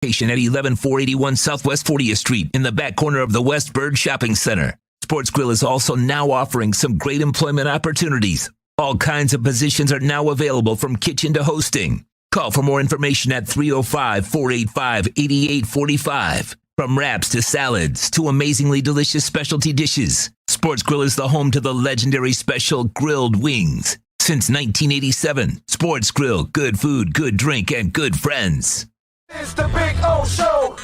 Location at 11481 Southwest 40th Street in the back corner of the West Bird Shopping Center. Sports Grill is also now offering some great employment opportunities. All kinds of positions are now available from kitchen to hosting. Call for more information at 305-485-8845. From wraps to salads to amazingly delicious specialty dishes, Sports Grill is the home to the legendary special grilled wings. Since 1987, Sports Grill, good food, good drink, and good friends. It's the Big O Show.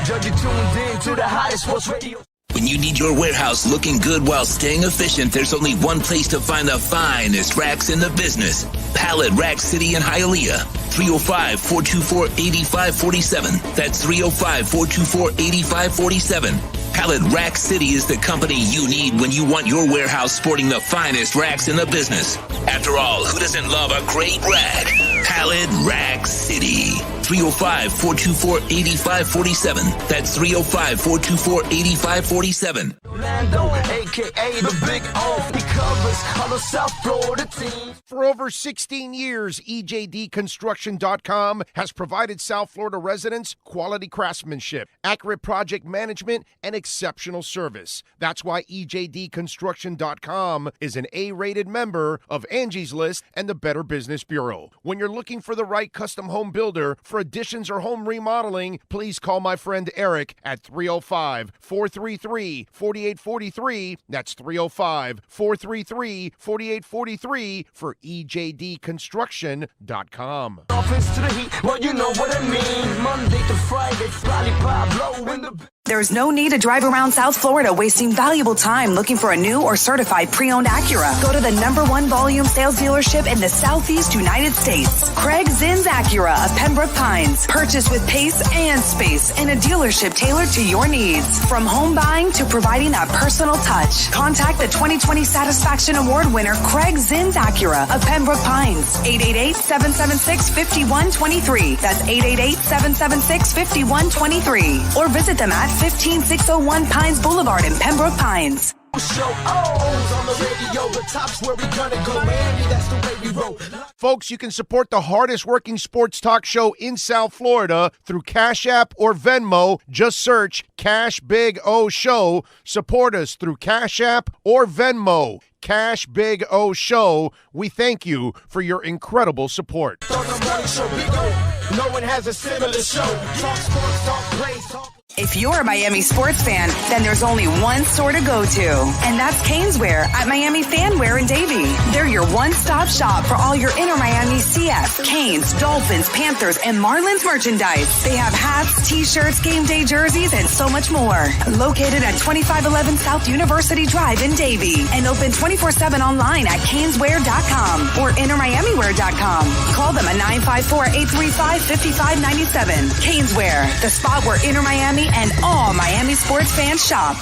Judge, you tuned in to the hottest sports radio. When you need your warehouse looking good while staying efficient, there's only one place to find the finest racks in the business. Pallet Rack City in Hialeah. 305-424-8547. That's 305-424-8547. Pallet Rack City is the company you need when you want your warehouse sporting the finest racks in the business. After all, who doesn't love a great rack? Pallet Rack City. 305-424-8547. That's 305-424-8547. Orlando, a.k.a. the Big O. He covers all the South Florida teams. For over 16 years, EJD Construction.com has provided South Florida residents quality craftsmanship, accurate project management, and exceptional service. That's why EJD Construction.com is an A-rated member of Angie's List and the Better Business Bureau. When you're looking for the right custom home builder for additions or home remodeling, please call my friend Eric at 305-433-4843. That's 305-433-4843 for EJDConstruction.com. Dolphins to the heat, well, you know what I mean. Monday to Friday, lollipop blow in the... There's no need to drive around South Florida wasting valuable time looking for a new or certified pre-owned Acura. Go to the #1 volume sales dealership in the Southeast United States. Craig Zinn's Acura of Pembroke Pines. Purchase with pace and space in a dealership tailored to your needs. From home buying to providing that personal touch. Contact the 2020 Satisfaction Award winner Craig Zinn's Acura of Pembroke Pines. 888-776-5123. That's 888-776-5123. Or visit them at 15601 Pines Boulevard in Pembroke Pines. Show O's on the radio, the top's where we gonna go, Miami, that's the way we roll. Folks, you can support the hardest working sports talk show in South Florida through Cash App or Venmo. Just search Cash Big O Show. Support us through Cash App or Venmo. Cash Big O Show. We thank you for your incredible support. On the morning show, Big O, no one has a similar show. Talk sports, talk plays, talk... If you're a Miami sports fan, then there's only one store to go to, and that's Canesware at Miami Fanwear in Davie. They're your one-stop shop for all your inner Miami CF, Canes, Dolphins, Panthers, and Marlins merchandise. They have hats, t-shirts, game day jerseys, and so much more. Located at 2511 South University Drive in Davie, and open 24/7 online at caneswear.com or innermiamiwear.com. Call them at 954-835-5597. Caneswear, the spot where Inner Miami and all Miami sports fans shop.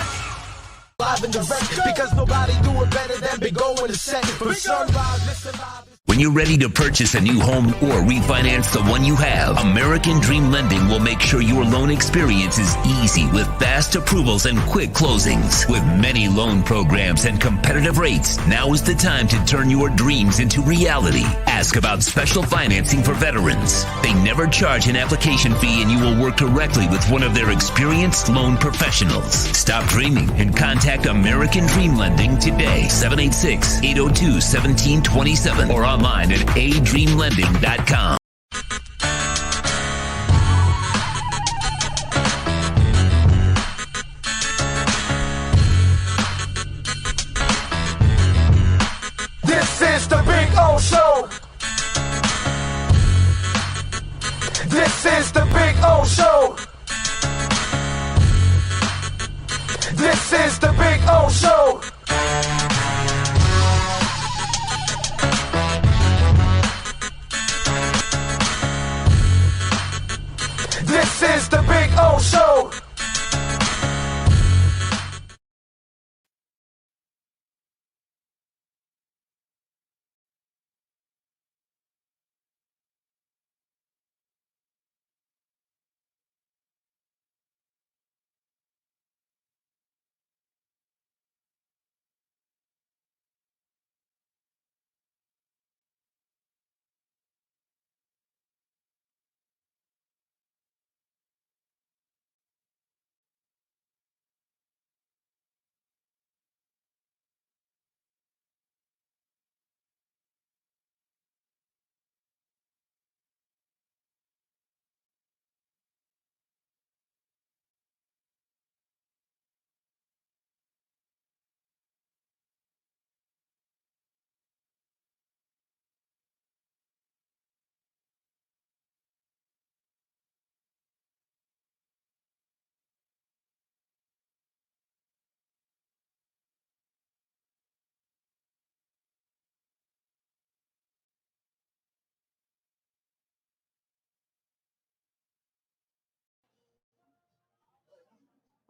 Live and direct, because nobody do it better than Big O in the set. From sunrise, listen live. When you're ready to purchase a new home or refinance the one you have, American Dream Lending will make sure your loan experience is easy with fast approvals and quick closings. With many loan programs and competitive rates, now is the time to turn your dreams into reality. Ask about special financing for veterans. They never charge an application fee, and you will work directly with one of their experienced loan professionals. Stop dreaming and contact American Dream Lending today. 786-802-1727 or online at adreamlending.com. This is the Big O Show. This is the Big O Show. This is the Big O Show. This is the Big O Show.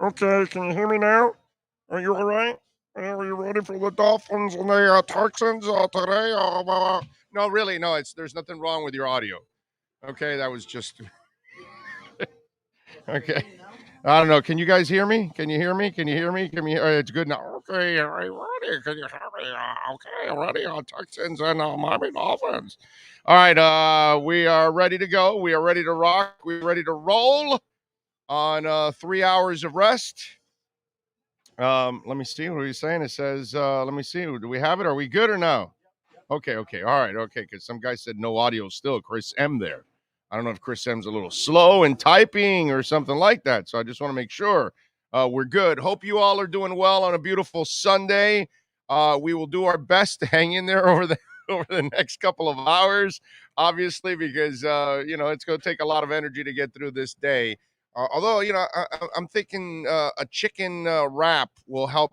Okay, can you hear me now? Are you all right? Are you ready for the Dolphins and the Texans today? No, really, no. There's nothing wrong with your audio. Okay, that was just okay. I don't know. Can you guys hear me? Can you hear me? Can you hear me? Can you? It's good now. Okay, are you ready? Can you hear me? Okay, ready on Texans and Miami Dolphins. All right, we are ready to go. We are ready to rock. We're ready to roll on 3 hours of rest. Let me see. What are you saying? It says, let me see. Do we have it? Are we good or no? Okay. All right. Okay. Because some guy said no audio still. Chris M there. I don't know if Chris M's a little slow in typing or something like that. So I just want to make sure we're good. Hope you all are doing well on a beautiful Sunday. We will do our best to hang in there over the next couple of hours, obviously, because, it's going to take a lot of energy to get through this day. Although, I'm thinking a chicken wrap will help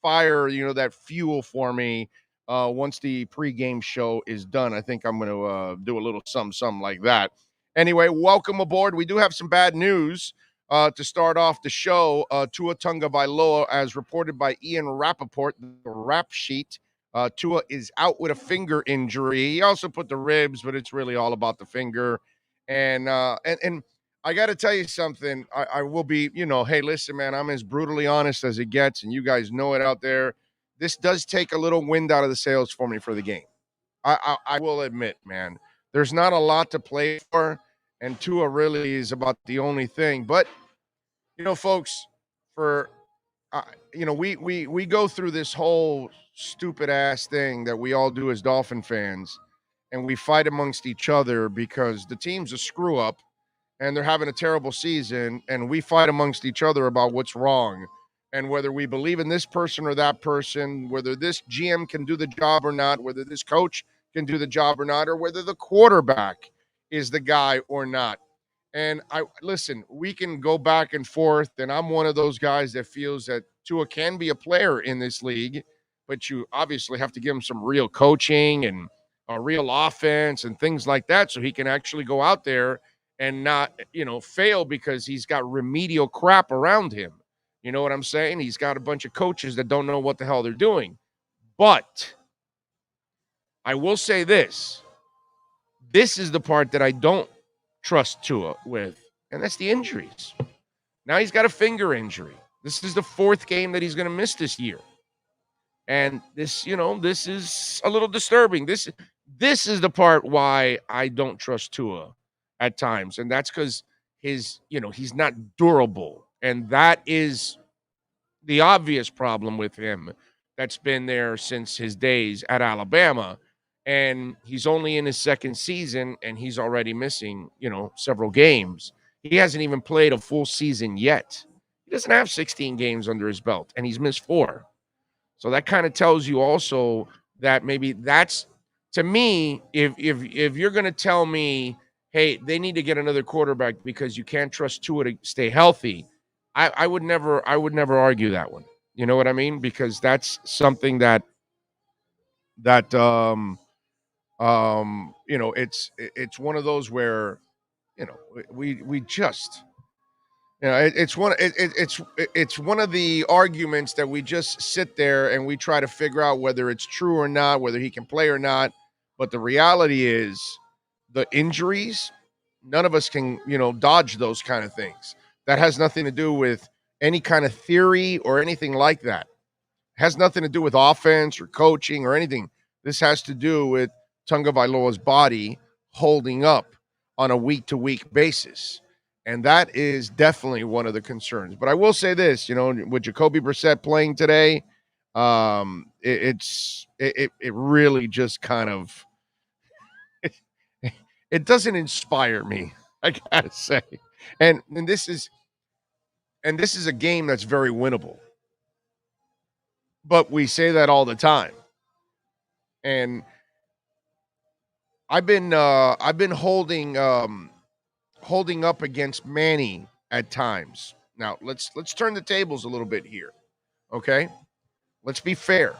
fire, that fuel for me once the pregame show is done. I think I'm going to do a little something like that. Anyway, welcome aboard. We do have some bad news to start off the show. Tua Tagovailoa, as reported by Ian Rappaport, the rap sheet. Tua is out with a finger injury. He also put the ribs, but it's really all about the finger. And I got to tell you something. I will be, hey, listen, man, I'm as brutally honest as it gets, and you guys know it out there. This does take a little wind out of the sails for me for the game. I will admit, man, there's not a lot to play for, and Tua really is about the only thing. But, folks, we go through this whole stupid-ass thing that we all do as Dolphin fans, and we fight amongst each other because the team's a screw-up, and they're having a terrible season, and we fight amongst each other about what's wrong and whether we believe in this person or that person, whether this GM can do the job or not, whether this coach can do the job or not, or whether the quarterback is the guy or not. And listen, we can go back and forth, and I'm one of those guys that feels that Tua can be a player in this league, but you obviously have to give him some real coaching and a real offense and things like that so he can actually go out there and not, fail because he's got remedial crap around him. You know what I'm saying? He's got a bunch of coaches that don't know what the hell they're doing. But I will say this. This is the part that I don't trust Tua with, and that's the injuries. Now he's got a finger injury. This is the fourth game that he's going to miss this year. And this is a little disturbing. This is the part why I don't trust Tua at times, and that's because he's not durable, and that is the obvious problem with him that's been there since his days at Alabama, and he's only in his second season, and he's already missing several games. He hasn't even played a full season yet. He doesn't have 16 games under his belt, and he's missed 4. So that kind of tells you also that maybe that's, to me, if you're going to tell me, hey, they need to get another quarterback because you can't trust Tua to stay healthy, I would never argue that one. You know what I mean? Because that's something that it's one of those where we just it's one of the arguments that we just sit there and we try to figure out whether it's true or not, whether he can play or not. But the reality is the injuries, none of us can, dodge those kind of things. That has nothing to do with any kind of theory or anything like that. It has nothing to do with offense or coaching or anything. This has to do with Tagovailoa's body holding up on a week-to-week basis. And that is definitely one of the concerns. But I will say this, with Jacoby Brissett playing today, it really just kind of it doesn't inspire me, I gotta say. And this is a game that's very winnable. But we say that all the time. And I've been holding up against Manny at times. Now, let's turn the tables a little bit here. Okay? Let's be fair.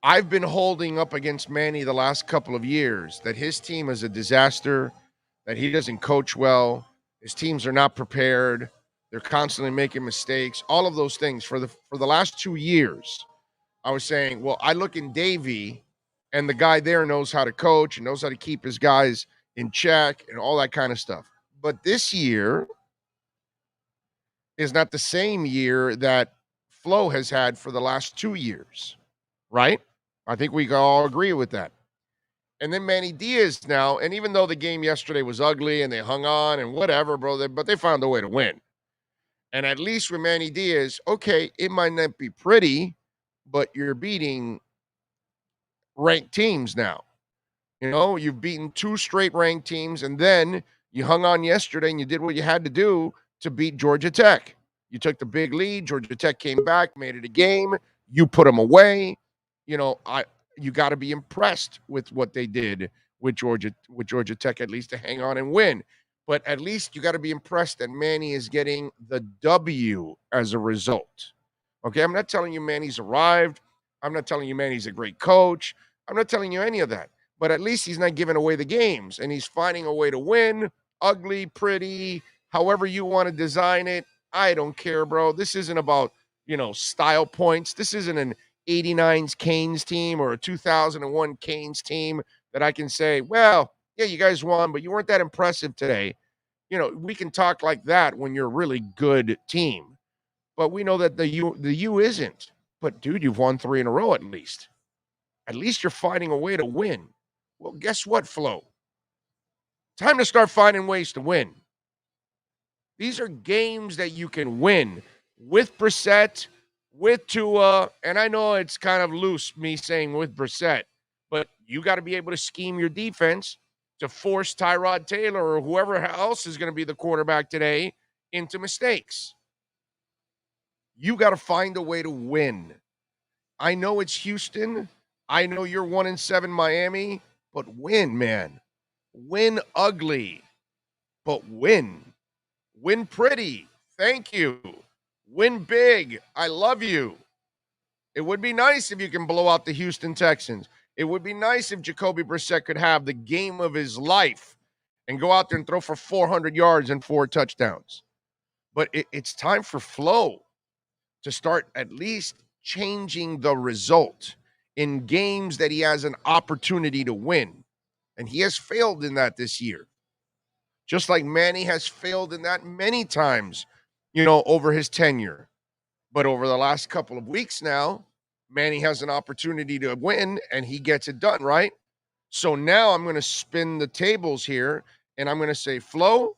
I've been holding up against Manny the last couple of years that his team is a disaster, that he doesn't coach well, his teams are not prepared, They're constantly making mistakes. All of those things for the last 2 years. I was saying, well, I look in Davey, and the guy there knows how to coach and knows how to keep his guys in check and all that kind of stuff. But this year is not the same year that Flo has had for the last 2 years, right? I think we can all agree with that. And then Manny Diaz now, and even though the game yesterday was ugly and they hung on and whatever, bro, but they found a way to win. And at least with Manny Diaz, okay, it might not be pretty, but you're beating ranked teams now. You know, you've beaten 2 straight ranked teams, and then you hung on yesterday and you did what you had to do to beat Georgia Tech. You took the big lead. Georgia Tech came back, made it a game. You put them away. You know, you got to be impressed with what they did with Georgia Tech, at least to hang on and win. But at least you got to be impressed that Manny is getting the W as a result. Okay, I'm not telling you Manny's arrived. I'm not telling you Manny's a great coach. I'm not telling you any of that. But at least he's not giving away the games, and he's finding a way to win. Ugly, pretty, however you want to design it. I don't care, bro. This isn't about, style points. This isn't an 89's Canes team or a 2001 Canes team that I can say, well, yeah, you guys won, but you weren't that impressive today. We can talk like that when you're a really good team. But we know that the U isn't. But, dude, you've won 3 in a row at least. At least you're finding a way to win. Well, guess what, Flo? Time to start finding ways to win. These are games that you can win with Brissett, with Tua, and I know it's kind of loose, me saying with Brissett, but you got to be able to scheme your defense to force Tyrod Taylor or whoever else is going to be the quarterback today into mistakes. You got to find a way to win. I know it's Houston. I know you're 1-7 Miami, but win, man. Win ugly, but win. Win pretty. Thank you. Win big. I love you. It would be nice if you can blow out the Houston Texans. It would be nice if Jacoby Brissett could have the game of his life and go out there and throw for 400 yards and 4 touchdowns. But it's time for Flo to start at least changing the result in games that he has an opportunity to win. And he has failed in that this year. Just like Manny has failed in that many times, over his tenure. But over the last couple of weeks now, Manny has an opportunity to win, and he gets it done, right? So now I'm going to spin the tables here, and I'm going to say, Flo,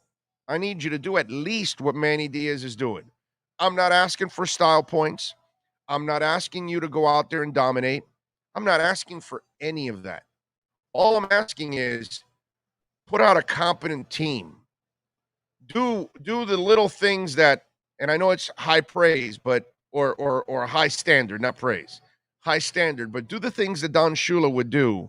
I need you to do at least what Manny Diaz is doing. I'm not asking for style points. I'm not asking you to go out there and dominate. I'm not asking for any of that. All I'm asking is put out a competent team. Do the little things that, and I know it's high praise, but or high standard, not praise, high standard, but do the things that Don Shula would do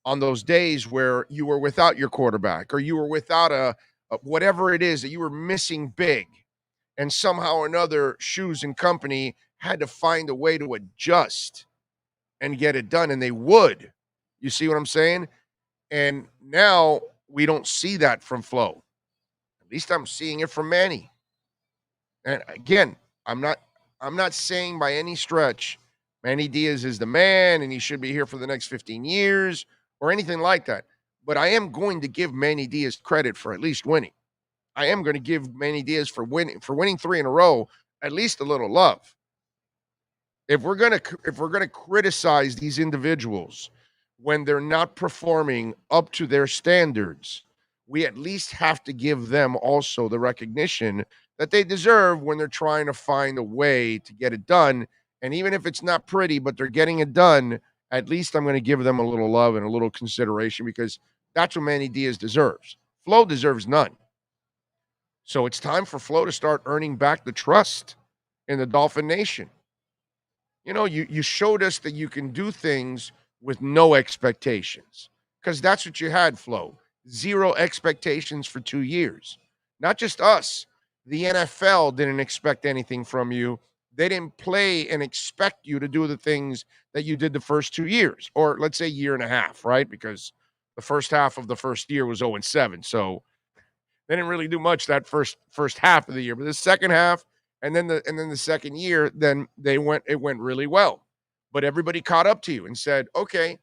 on those days where you were without your quarterback or you were without a whatever it is that you were missing big, and somehow or another Shoes and company had to find a way to adjust and get it done, and they would. You see what I'm saying? And now we don't see that from Flo. At least I'm seeing it from Manny. And again, I'm not saying by any stretch Manny Diaz is the man and he should be here for the next 15 years or anything like that. But I am going to give Manny Diaz credit for at least winning. I am going to give Manny Diaz for winning 3 in a row at least a little love. If we're going to criticize these individuals when they're not performing up to their standards, we at least have to give them also the recognition that they deserve when they're trying to find a way to get it done. And even if it's not pretty, but they're getting it done, at least I'm going to give them a little love and a little consideration, because that's what Manny Diaz deserves. Flo deserves none. So it's time for Flo to start earning back the trust in the Dolphin Nation. You showed us that you can do things with no expectations, because that's what you had, Flo. 0 expectations for 2 years. Not just us. The NFL didn't expect anything from you. They didn't play and expect you to do the things that you did the first 2 years, or let's say year and a half, right? Because the first half of the first year was 0-7. So They didn't really do much that first half of the year, but the second half and then the second year, then it went really well. But everybody caught up to you and said, okay,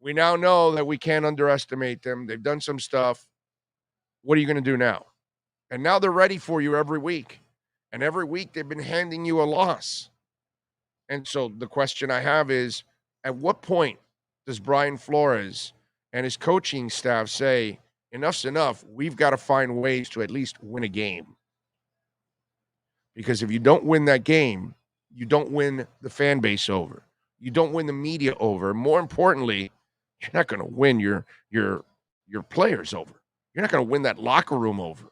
we now know that we can't underestimate them. They've done some stuff. What are you going to do now? And now they're ready for you every week. And every week they've been handing you a loss. And so the question I have is, at what point does Brian Flores and his coaching staff say, enough's enough, we've got to find ways to at least win a game? Because if you don't win that game, you don't win the fan base over. You don't win the media over. More importantly, you're not going to win your players over. You're not going to win that locker room over.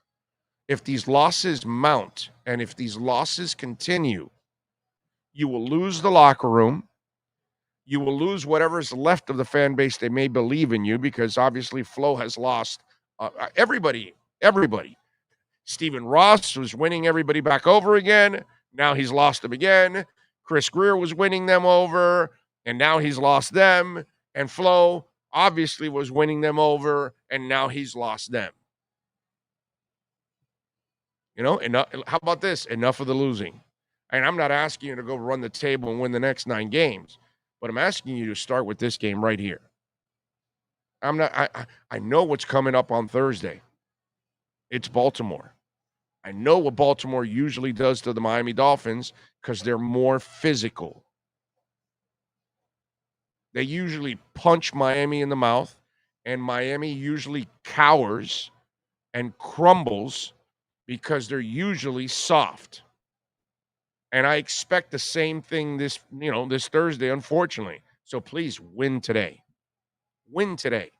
If these losses mount and if these losses continue, you will lose the locker room. You will lose whatever's left of the fan base. They may believe in you because obviously Flo has lost everybody. Stephen Ross was winning everybody back over again. Now he's lost them again. Chris Greer was winning them over, and now he's lost them. And Flo obviously was winning them over, and now he's lost them. Enough, how about this? Enough of the losing. And I'm not asking you to go run the table and win the next 9 games, but I'm asking you to start with this game right here. I know what's coming up on Thursday. It's Baltimore. I know what Baltimore usually does to the Miami Dolphins because they're more physical. They usually punch Miami in the mouth, and Miami usually cowers and crumbles because they're usually soft. And I expect the same thing this Thursday, unfortunately. So please win today. Win today.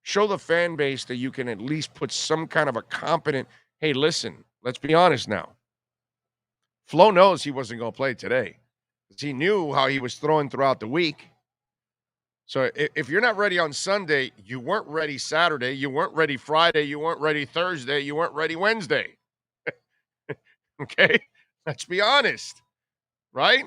Show the fan base that you can at least put some kind of a competent, hey, listen, let's be honest now. Flo knows he wasn't going to play today because he knew how he was throwing throughout the week. So if you're not ready on Sunday, you weren't ready Saturday, you weren't ready Friday, you weren't ready Thursday, you weren't ready Wednesday. Okay? Let's be honest, right?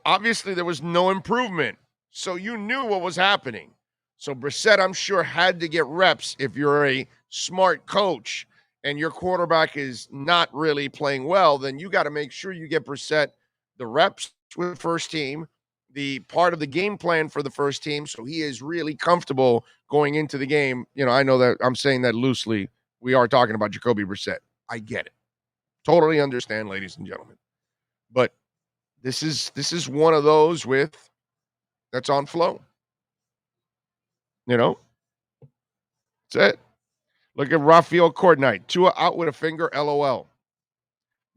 Obviously, there was no improvement. So you knew what was happening. So Brissett, I'm sure, had to get reps if you're a smart coach and your quarterback is not really playing well, then you got to make sure you get Brissett the reps with the first team, the part of the game plan for the first team, so he is really comfortable going into the game. I know that I'm saying that loosely. We are talking about Jacoby Brissett. I get it. Totally understand, ladies and gentlemen. But this is one of those that's on Flo. That's it. Look at Rafael Courtnight. Tua out with a finger, LOL.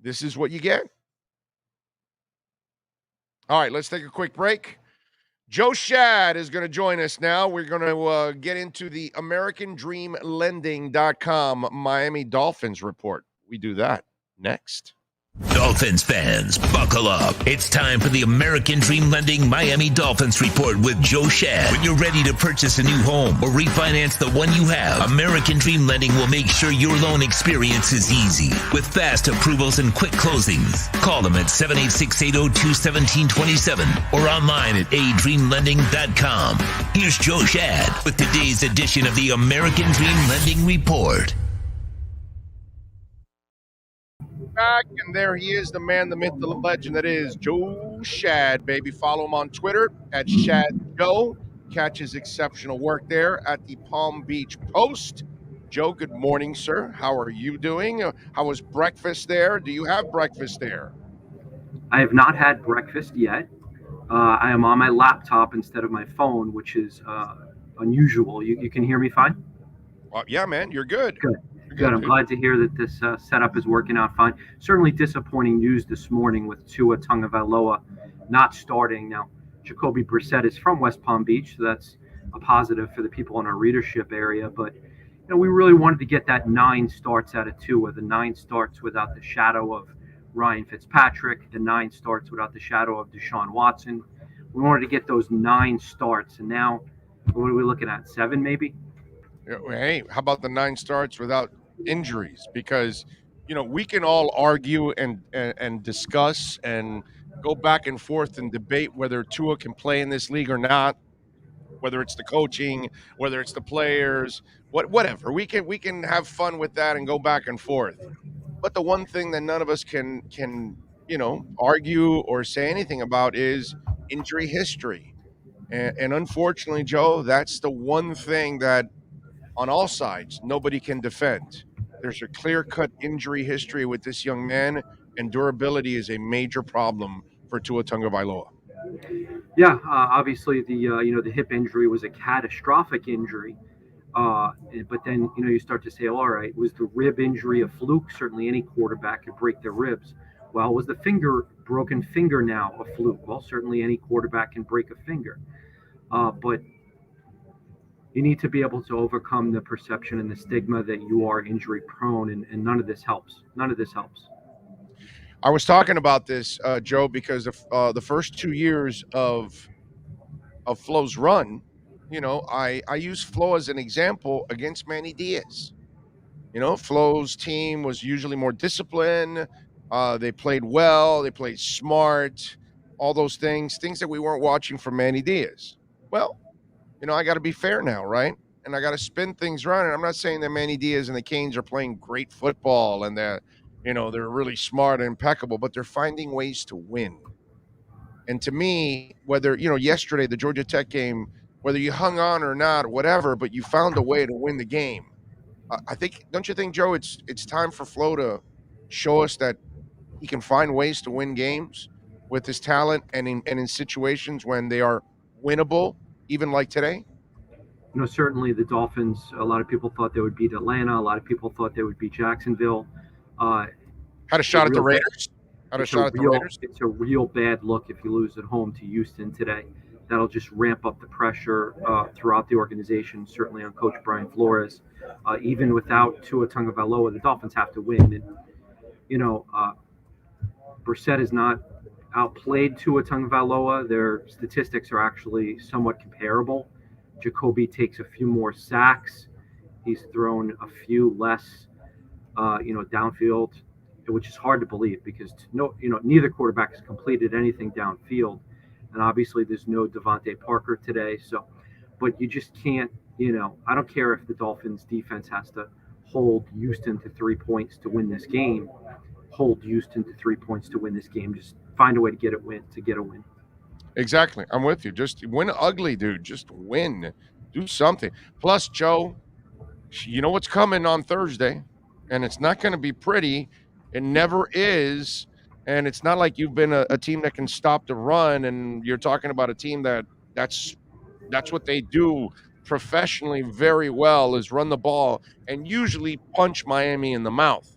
This is what you get. All right, let's take a quick break. Joe Schad is going to join us now. We're going to get into the AmericanDreamLending.com Miami Dolphins report. We do that next. Dolphins fans, buckle up. It's time for the American Dream Lending Miami Dolphins Report with Joe Schad. When you're ready to purchase a new home or refinance the one you have, American Dream Lending will make sure your loan experience is easy with fast approvals and quick closings. Call them at 786-802-1727 or online at adreamlending.com. Here's Joe Schad with today's edition of the American Dream Lending Report. Back, and there he is, the man, the myth, the legend that is Joe Schad, baby. Follow him on Twitter at ShadJoe. Catch his exceptional work there at the Palm Beach Post. Joe, good morning, sir. How are you doing? How was breakfast there? Do you have breakfast there? I have not had breakfast yet. I am on my laptop instead of my phone, which is unusual. You can hear me fine? Yeah, man, you're good. Good. I'm glad to hear that this setup is working out fine. Certainly disappointing news this morning with Tua Tagovailoa not starting. Now, Jacoby Brissett is from West Palm Beach, so that's a positive for the people in our readership area. But we really wanted to get that 9 starts out of Tua. The 9 starts without the shadow of Ryan Fitzpatrick. The 9 starts without the shadow of Deshaun Watson. We wanted to get those 9 starts, and now what are we looking at? 7 maybe? Hey, how about the 9 starts without injuries? Because we can all argue and discuss and go back and forth and debate whether Tua can play in this league or not. whether it's the coaching, whether it's the players, whatever. We can have fun with that and go back and forth. But the one thing that none of us can argue or say anything about is injury history. And unfortunately, Joe, that's the one thing that on all sides nobody can defend. There's a clear-cut injury history with this young man, and durability is a major problem for Tua Tagovailoa. Yeah, obviously the hip injury was a catastrophic injury. But then, you start to say, all right, was the rib injury a fluke? Certainly any quarterback could break their ribs. Well, was the broken finger now a fluke? Well, certainly any quarterback can break a finger. But you need to be able to overcome the perception and the stigma that you are injury prone, and none of this helps. None of this helps. I was talking about this, Joe, because the first 2 years of Flo's run, I use Flo as an example against Manny Diaz. Flo's team was usually more disciplined. They played well. They played smart. All those things that we weren't watching from Manny Diaz. Well, I got to be fair now, right? And I got to spin things around. And I'm not saying that Manny Diaz and the Canes are playing great football and that, they're really smart and impeccable, but they're finding ways to win. And to me, whether, yesterday, the Georgia Tech game, whether you hung on or not, whatever, but you found a way to win the game. Don't you think, Joe, it's time for Flo to show us that he can find ways to win games with his talent and in situations when they are winnable, even like today? Certainly the Dolphins, a lot of people thought they would beat Atlanta. A lot of people thought they would beat Jacksonville. Had a shot at the Raiders. It's a real bad look if you lose at home to Houston today. That'll just ramp up the pressure throughout the organization, certainly on Coach Brian Flores. Even without Tua Tagovailoa, the Dolphins have to win. And, Brissett has not outplayed Tua Tagovailoa. Their statistics are actually somewhat comparable. Jacoby takes a few more sacks. He's thrown a few less, downfield, which is hard to believe because neither quarterback has completed anything downfield. And obviously there's no Devontae Parker today. But you just can't, I don't care if the Dolphins defense has to hold Houston to 3 points to win this game. Hold Houston to 3 points to win this game. Just find a way to get a win. Exactly. I'm with you. Just win ugly, dude. Just win. Do something. Plus, Joe, you know what's coming on Thursday, and it's not going to be pretty. It never is. And it's not like you've been a team that can stop the run, and you're talking about a team that's what they do professionally very well, is run the ball and usually punch Miami in the mouth.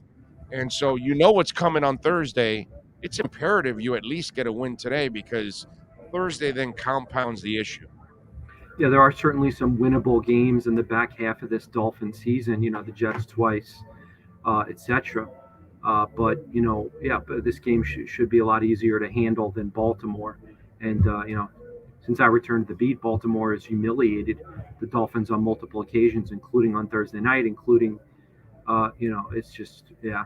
And so what's coming on Thursday. It's imperative you at least get a win today because Thursday then compounds the issue. Yeah, there are certainly some winnable games in the back half of this Dolphin season, the Jets twice, etc. But this game should be a lot easier to handle than Baltimore. And, since I returned to the beat, Baltimore has humiliated the Dolphins on multiple occasions, including on Thursday night, it's just, yeah.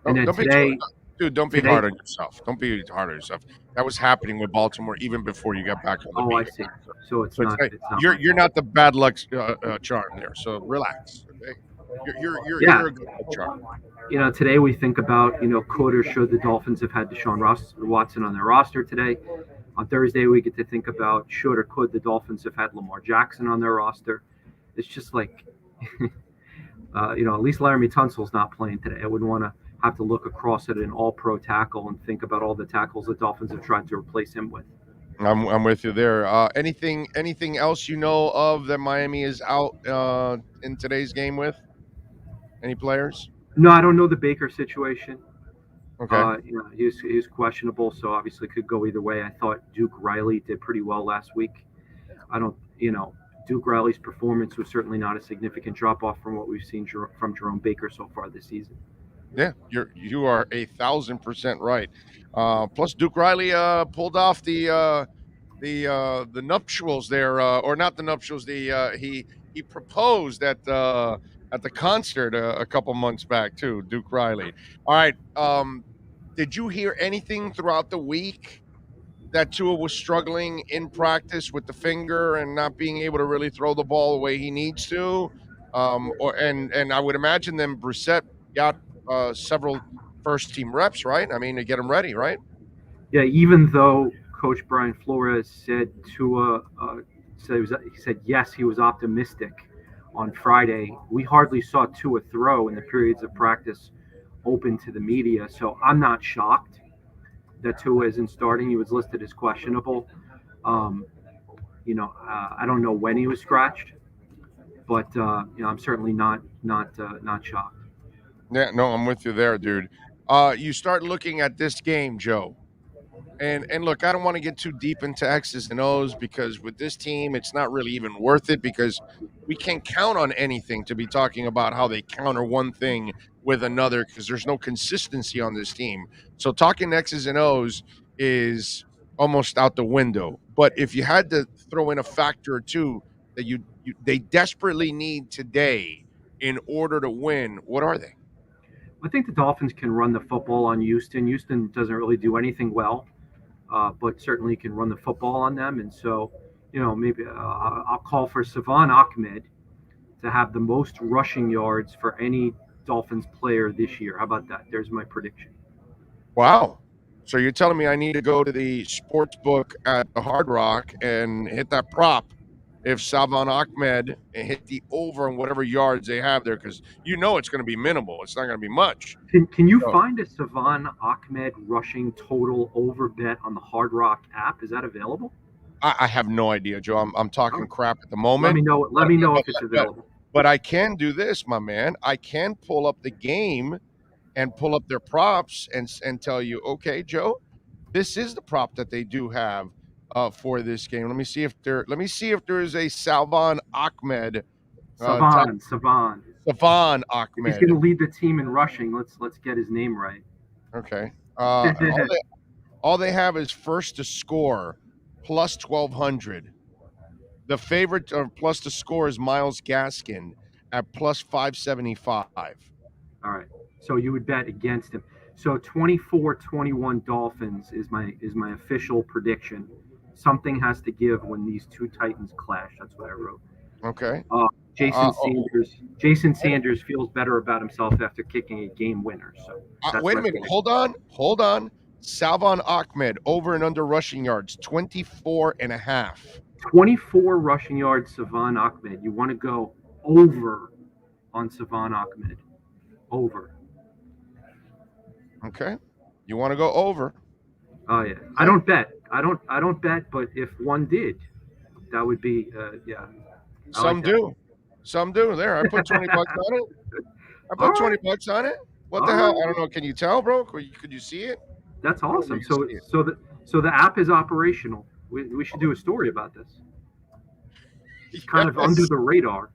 And then today... Dude, don't be hard on yourself. Don't be hard on yourself. That was happening with Baltimore even before you got back on the beat. I see. So it's not. You're not the bad luck charm there. So relax. Okay? You're a good luck charm. Today we think about Coder showed the Dolphins have had Deshaun Watson on their roster today. On Thursday we get to think about should or could the Dolphins have had Lamar Jackson on their roster. It's just like, at least Laramie Tunsil's not playing today. I wouldn't want to have to look across at an all-pro tackle and think about all the tackles the Dolphins have tried to replace him with. I'm with you there. Anything else of that Miami is out in today's game with? Any players? No, I don't know the Baker situation. Okay. He's questionable, so obviously could go either way. I thought Duke Riley did pretty well last week. Duke Riley's performance was certainly not a significant drop-off from what we've seen from Jerome Baker so far this season. Yeah, you are 1,000% right. Plus, Duke Riley pulled off the nuptials there, or not the nuptials. He proposed at the concert a couple months back too. Duke Riley. All right. Did you hear anything throughout the week that Tua was struggling in practice with the finger and not being able to really throw the ball the way he needs to. And I would imagine then Brissett got several first team reps, right? I mean, to get him ready, right? Yeah, even though Coach Brian Flores said Tua, he said yes, he was optimistic on Friday. We hardly saw Tua throw in the periods of practice open to the media, so I'm not shocked that Tua isn't starting. He was listed as questionable. I don't know when he was scratched, but I'm certainly not shocked. Yeah, no, I'm with you there, dude. You start looking at this game, Joe. And look, I don't want to get too deep into X's and O's because with this team, it's not really even worth it because we can't count on anything to be talking about how they counter one thing with another because there's no consistency on this team. So talking X's and O's is almost out the window. But if you had to throw in a factor or two that they desperately need today in order to win, what are they? I think the Dolphins can run the football on Houston. Houston doesn't really do anything well. But certainly can run the football on them. And so, maybe I'll call for Salvon Ahmed to have the most rushing yards for any Dolphins player this year. How about that? There's my prediction. Wow. So you're telling me I need to go to the sports book at the Hard Rock and hit that prop if Salvon Ahmed hit the over on whatever yards they have there, because it's going to be minimal. It's not going to be much. Can you find a Salvon Ahmed rushing total over bet on the Hard Rock app? Is that available? I have no idea, Joe. I'm talking crap at the moment. Let me know if it's available. But I can do this, my man. I can pull up the game and pull up their props and tell you, okay, Joe, this is the prop that they do have for this game. Let me see if there is a Salvon Ahmed. Salvon Ahmed. He's going to lead the team in rushing. Let's get his name right. Okay. All they have is first to score plus 1,200. The favorite plus to score is Myles Gaskin at plus 575. All right. So you would bet against him. So 24-21 Dolphins is my official prediction. Something has to give when these two Titans clash. That's what I wrote. Okay. Jason Sanders feels better about himself after kicking a game winner. So wait a minute. Hold on. Salvon Ahmed over and under rushing yards 24.5. 24 rushing yards. Salvon Ahmed. You want to go over on Salvon Ahmed? Over. Okay. You want to go over? Oh yeah. I don't bet. But if one did, that would be Some do. There, I put $20 on it. I put $20 on it. What the hell? I don't know. Can you tell, bro? Could you see it? That's awesome. So the app is operational. We should do a story about this. It's kind of under the radar.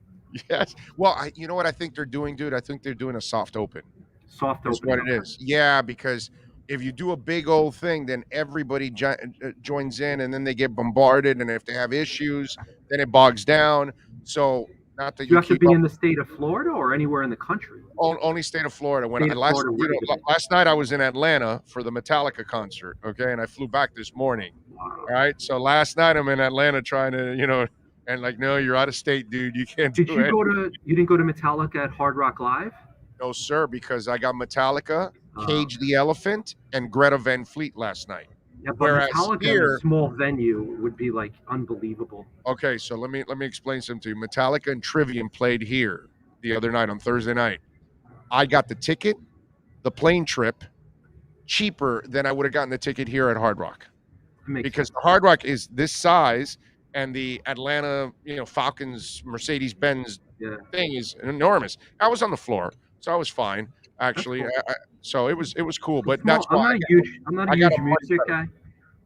Yes. Well, you know what I think they're doing, dude? I think they're doing a soft open. Soft open. That's what it is. Yeah, because if you do a big old thing, then everybody joins in, and then they get bombarded. And if they have issues, then it bogs down. So not that you have to be in the state of Florida or anywhere in the country. Only state of Florida. Last night I was in Atlanta for the Metallica concert. Okay, and I flew back this morning. Wow. All right. So last night I'm in Atlanta trying to, and like, no, you're out of state, dude. You can't do it. You didn't go to Metallica at Hard Rock Live? No, sir, because I got Metallica, Cage the Elephant, and Greta Van Fleet last night. Yeah, but Metallica in a small venue would be like unbelievable. Okay, so let me explain something to you. Metallica and Trivium played here the other night on Thursday night. I got the ticket, the plane trip, cheaper than I would have gotten the ticket here at Hard Rock. Because the Hard Rock is this size, and the Atlanta, Falcons Mercedes-Benz thing is enormous. I was on the floor, so I was fine actually. Cool. So it was cool, but that's why I'm not a huge music guy.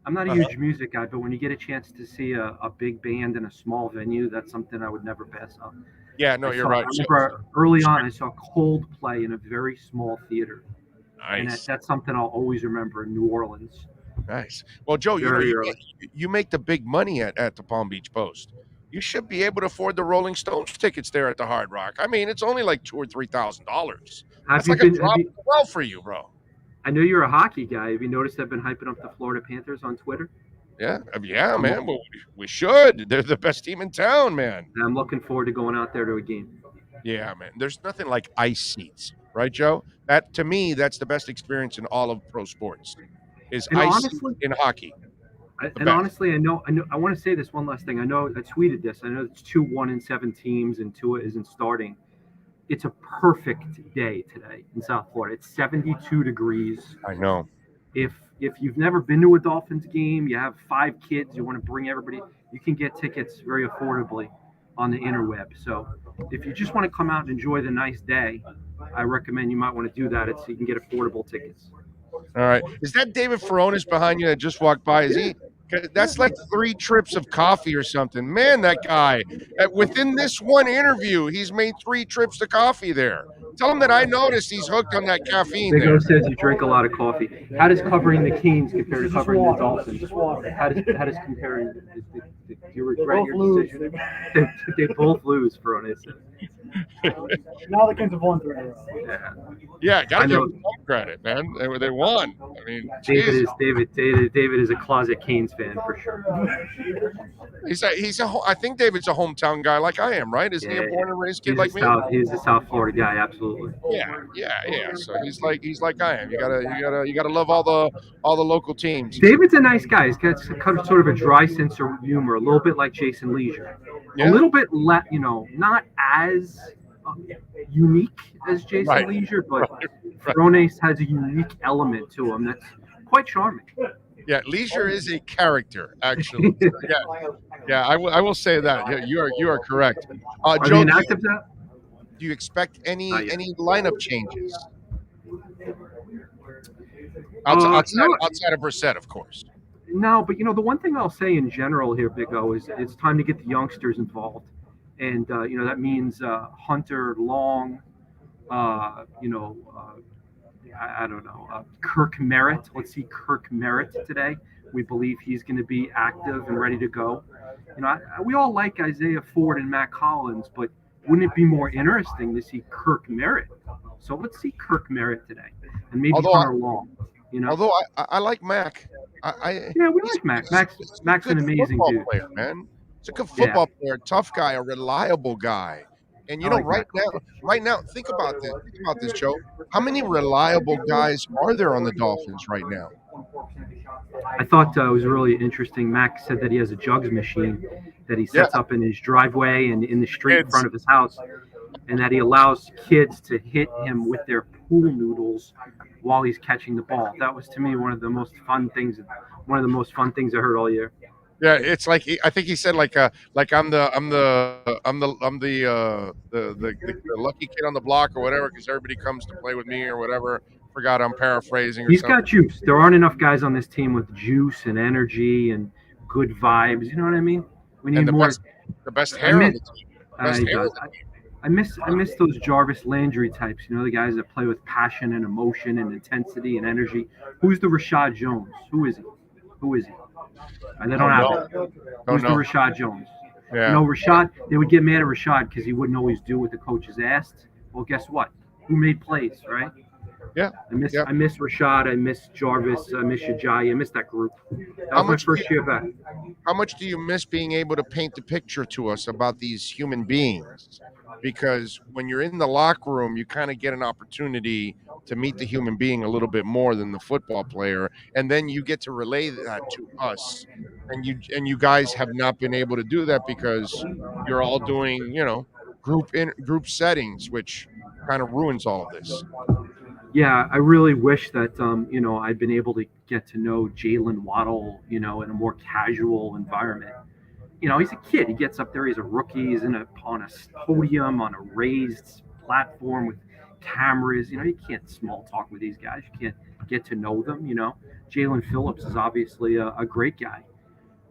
I'm not a huge music guy, but when you get a chance to see a big band in a small venue, that's something I would never pass up. Yeah, no, you're right. I remember early on, I saw Coldplay in a very small theater. Nice. And that's something I'll always remember in New Orleans. Nice. Well, Joe, you make the big money at the Palm Beach Post. You should be able to afford the Rolling Stones tickets there at the Hard Rock. I mean, it's only like $2,000 or $3,000. That's like a drop well for you, bro. I know you're a hockey guy. Have you noticed I've been hyping up the Florida Panthers on Twitter? Yeah, man. Well, we should. They're the best team in town, man. And I'm looking forward to going out there to a game. Yeah, man. There's nothing like ice seats, right, Joe? That to me, that's the best experience in all of pro sports. Is And ice honestly- in hockey. Honestly, I know. I want to say this one last thing. I know I tweeted this. I know it's 2-1-7 teams, and Tua isn't starting. It's a perfect day today in South Florida. It's 72 degrees. I know. If you've never been to a Dolphins game, you have 5 kids, you want to bring everybody, you can get tickets very affordably on the interweb. So if you just want to come out and enjoy the nice day, I recommend you might want to do that. You can get affordable tickets. All right. Is that David Furones behind you that just walked by? Is he? That's like 3 trips of coffee or something. Man, that guy, within this one interview, he's made 3 trips to coffee there. Tell him that I noticed he's hooked on that caffeine. Big O There. says you drink a lot of coffee. How does covering the Canes compare to covering the Dolphins? How does comparing? Do you regret your decision? They both lose, Furones says. Now the Kings have won 3 in a row. Yeah, gotta I give know. him some credit, man. They won. I mean, David geez. is a closet Canes fan for sure. I think David's a hometown guy like I am, right? Isn't he a born and raised kid like me? He's a South Florida guy, absolutely. Yeah. So he's like I am. You gotta love all the local teams. David's a nice guy. He's got kind of sort of a dry sense of humor, a little bit like Jason Leisure. Yeah. A little bit not as unique as Jason Right. Leisure, but Right. Furones has a unique element to him that's quite charming. Yeah, Leisure is a character, actually. Yeah. I will say that. Yeah, you are correct. Are Joe, they inactive now? do you expect any Not yet. lineup changes No. outside of Brissett, of course? No, but the one thing I'll say in general here, Big O, is it's time to get the youngsters involved, and that means Hunter Long, I don't know, Kirk Merritt. Let's see Kirk Merritt today. We believe he's going to be active and ready to go. We all like Isaiah Ford and Matt Collins, but wouldn't it be more interesting to see Kirk Merritt? So let's see Kirk Merritt today, and maybe Although Hunter Long. Although I like Mac. We like Mac. Mac's an amazing football dude. player, man. He's a good football player, tough guy, a reliable guy. And right now, think about this. Think about this, Joe. How many reliable guys are there on the Dolphins right now? I thought it was really interesting. Mac said that he has a jugs machine that he sets up in his driveway and in the street in front of his house, and that he allows kids to hit him with their pool noodles while he's catching the ball. That was, to me, one of the most fun things I heard all year. Yeah, it's like I think he said like I'm the lucky kid on the block or whatever because everybody comes to play with me or whatever. Forgot I'm paraphrasing. He's got juice. There aren't enough guys on this team with juice and energy and good vibes. You know what I mean? We need more. The best hair on the team. Best hair. I miss those Jarvis Landry types. The guys that play with passion and emotion and intensity and energy. Who's the Rashad Jones? Who is he? And they don't have it. Who's the Rashad Jones? Yeah. Rashad. They would get mad at Rashad because he wouldn't always do what the coaches asked. Well, guess what? Who made plays, right? Yeah. I miss Rashad. I miss Jarvis. I miss Shajayi. I miss that group. That was my first year back. How much do you miss being able to paint the picture to us about these human beings? Because when you're in the locker room, you kind of get an opportunity to meet the human being a little bit more than the football player, and then you get to relay that to us. And you guys have not been able to do that because you're all doing, group settings, which kind of ruins all of this. Yeah, I really wish that I'd been able to get to know Jalen Waddle, in a more casual environment. He's a kid. He gets up there. He's a rookie. He's on a podium on a raised platform with cameras. You can't small talk with these guys. You can't get to know them. Jalen Phillips is obviously a great guy,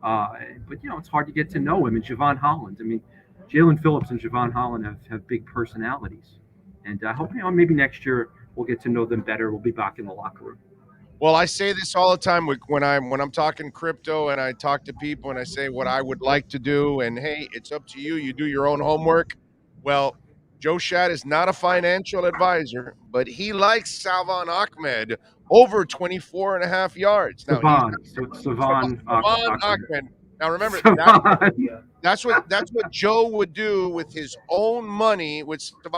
but it's hard to get to know him. And Javon Holland. I mean, Jalen Phillips and Javon Holland have big personalities, and I hope maybe next year we'll get to know them better. We'll be back in the locker room. Well, I say this all the time when I'm talking crypto and I talk to people and I say what I would like to do, and hey, it's up to you. You do your own homework. Well, Joe Schad is not a financial advisor, but he likes Salvon Ahmed over 24.5 yards. Now, Savon Ahmed. Now remember, that's what Joe would do with his own money.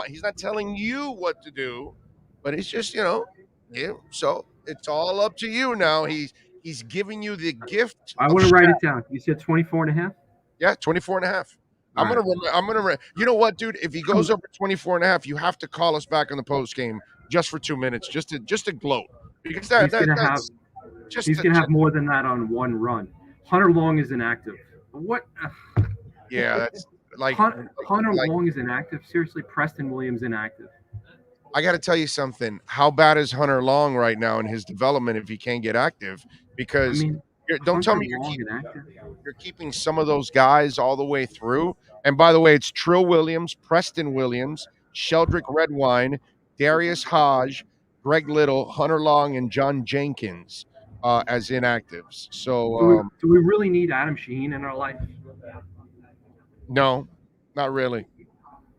He's not telling you what to do, but it's just, so it's all up to you now. He's giving you the gift. I want to write it down. You said 24.5? Yeah, 24.5. I'm gonna. You know what, dude? If he goes over 24.5, you have to call us back on the post game just for 2 minutes, just to gloat, because he's gonna have more than that on one run. Hunter Long is inactive. What? Yeah, that's like Hunter Long is inactive. Seriously, Preston Williams inactive. I got to tell you something. How bad is Hunter Long right now in his development if he can't get active? Because don't tell me you're keeping some of those guys all the way through. And by the way, it's Trill Williams, Preston Williams, Sheldrick Redwine, Darius Hodge, Greg Little, Hunter Long, and John Jenkins as inactives. So do we really need Adam Shaheen in our life? No, not really.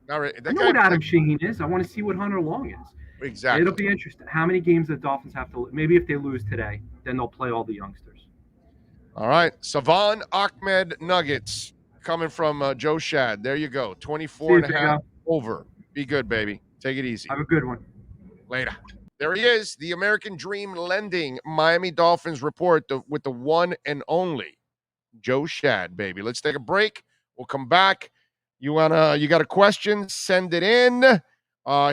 Not really. I know what Adam Shaheen is. I want to see what Hunter Long is. Exactly. It'll be interesting. How many games the Dolphins have to – maybe if they lose today, then they'll play all the youngsters. All right. Savon Ahmed Nuggets coming from Joe Schad. There you go. 24.5 over. Be good, baby. Take it easy. Have a good one. Later. There he is, the American Dream Lending Miami Dolphins report with the one and only Joe Schad, baby. Let's take a break. We'll come back. You got a question? Send it in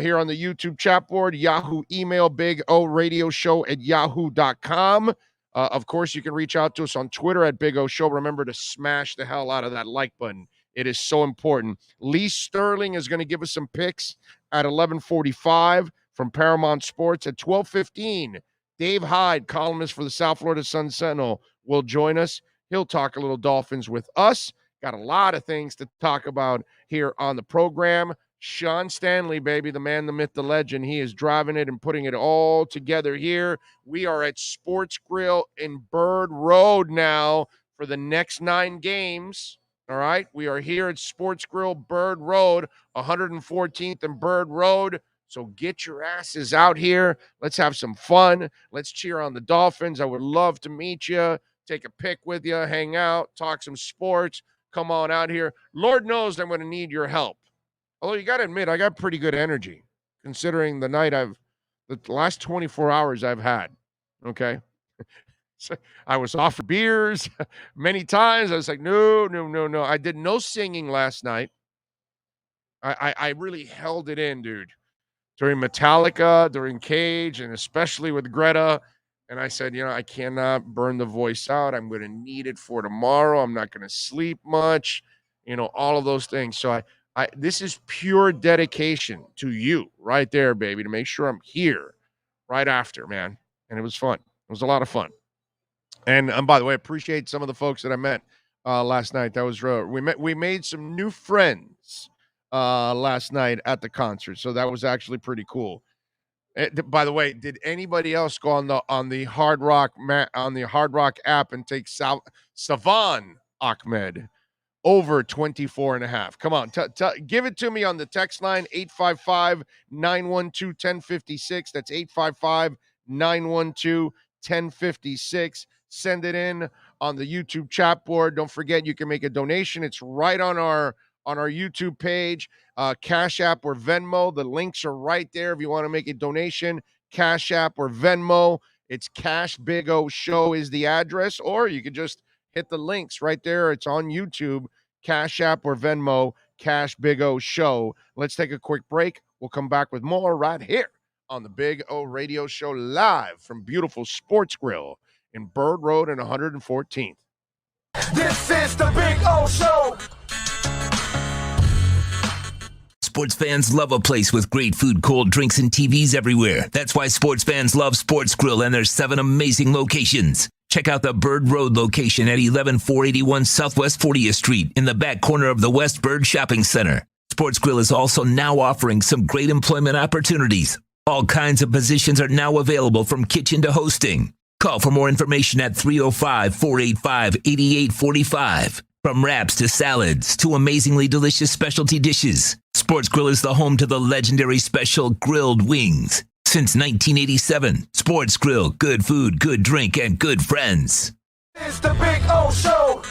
here on the YouTube chat board, Yahoo email, Big O Radio Show at yahoo.com. Of course, you can reach out to us on Twitter at Big O Show. Remember to smash the hell out of that like button. It is so important. Lee Sterling is going to give us some picks at 11:45 from Paramount Sports. At 12:15, Dave Hyde, columnist for the South Florida Sun-Sentinel, will join us. He'll talk a little Dolphins with us. Got a lot of things to talk about here on the program. Sean Stanley, baby, the man, the myth, the legend. He is driving it and putting it all together here. We are at Sports Grill in Bird Road now for the next 9 games. All right, we are here at Sports Grill Bird Road, 114th and Bird Road. So get your asses out here. Let's have some fun. Let's cheer on the Dolphins. I would love to meet you, take a pic with you, hang out, talk some sports. Come on out here. Lord knows I'm going to need your help. Although you got to admit, I got pretty good energy considering the last 24 hours I've had. Okay. So I was offered beers many times. I was like, no. I did no singing last night. I really held it in, dude. During Metallica, during Cage, and especially with Greta. And I said, I cannot burn the voice out. I'm going to need it for tomorrow. I'm not going to sleep much, all of those things. So this is pure dedication to you right there, baby, to make sure I'm here right after, man. And it was fun. It was a lot of fun. And by the way, I appreciate some of the folks that I met last night. That was we made some new friends last night at the concert. So that was actually pretty cool. By the way, did anybody else go on the Hard Rock app and take Savon Ahmed over 24.5? Come on, give it to me on the text line 855-912-1056. That's 855-912-1056. Send it in on the YouTube chat board. Don't forget you can make a donation. It's right on our YouTube page. Cash App or Venmo. The links are right there if you want to make a donation. Cash App or Venmo. It's Cash Big O Show is the address, or you could just hit the links right there. It's on YouTube. Cash App or Venmo. Cash Big O Show. Let's take a quick break. We'll come back with more right here on the Big O Radio Show, live from beautiful Sports Grill in Bird Road and 114th. This is the Big O Show. Sports fans love a place with great food, cold drinks, and TVs everywhere. That's why sports fans love Sports Grill and their 7 amazing locations. Check out the Bird Road location at 11481 Southwest 40th Street in the back corner of the West Bird Shopping Center. Sports Grill is also now offering some great employment opportunities. All kinds of positions are now available from kitchen to hosting. Call for more information at 305-485-8845. From wraps to salads to amazingly delicious specialty dishes, Sports Grill is the home to the legendary special grilled wings. Since 1987, Sports Grill, good food, good drink, and good friends. It's the Big O Show.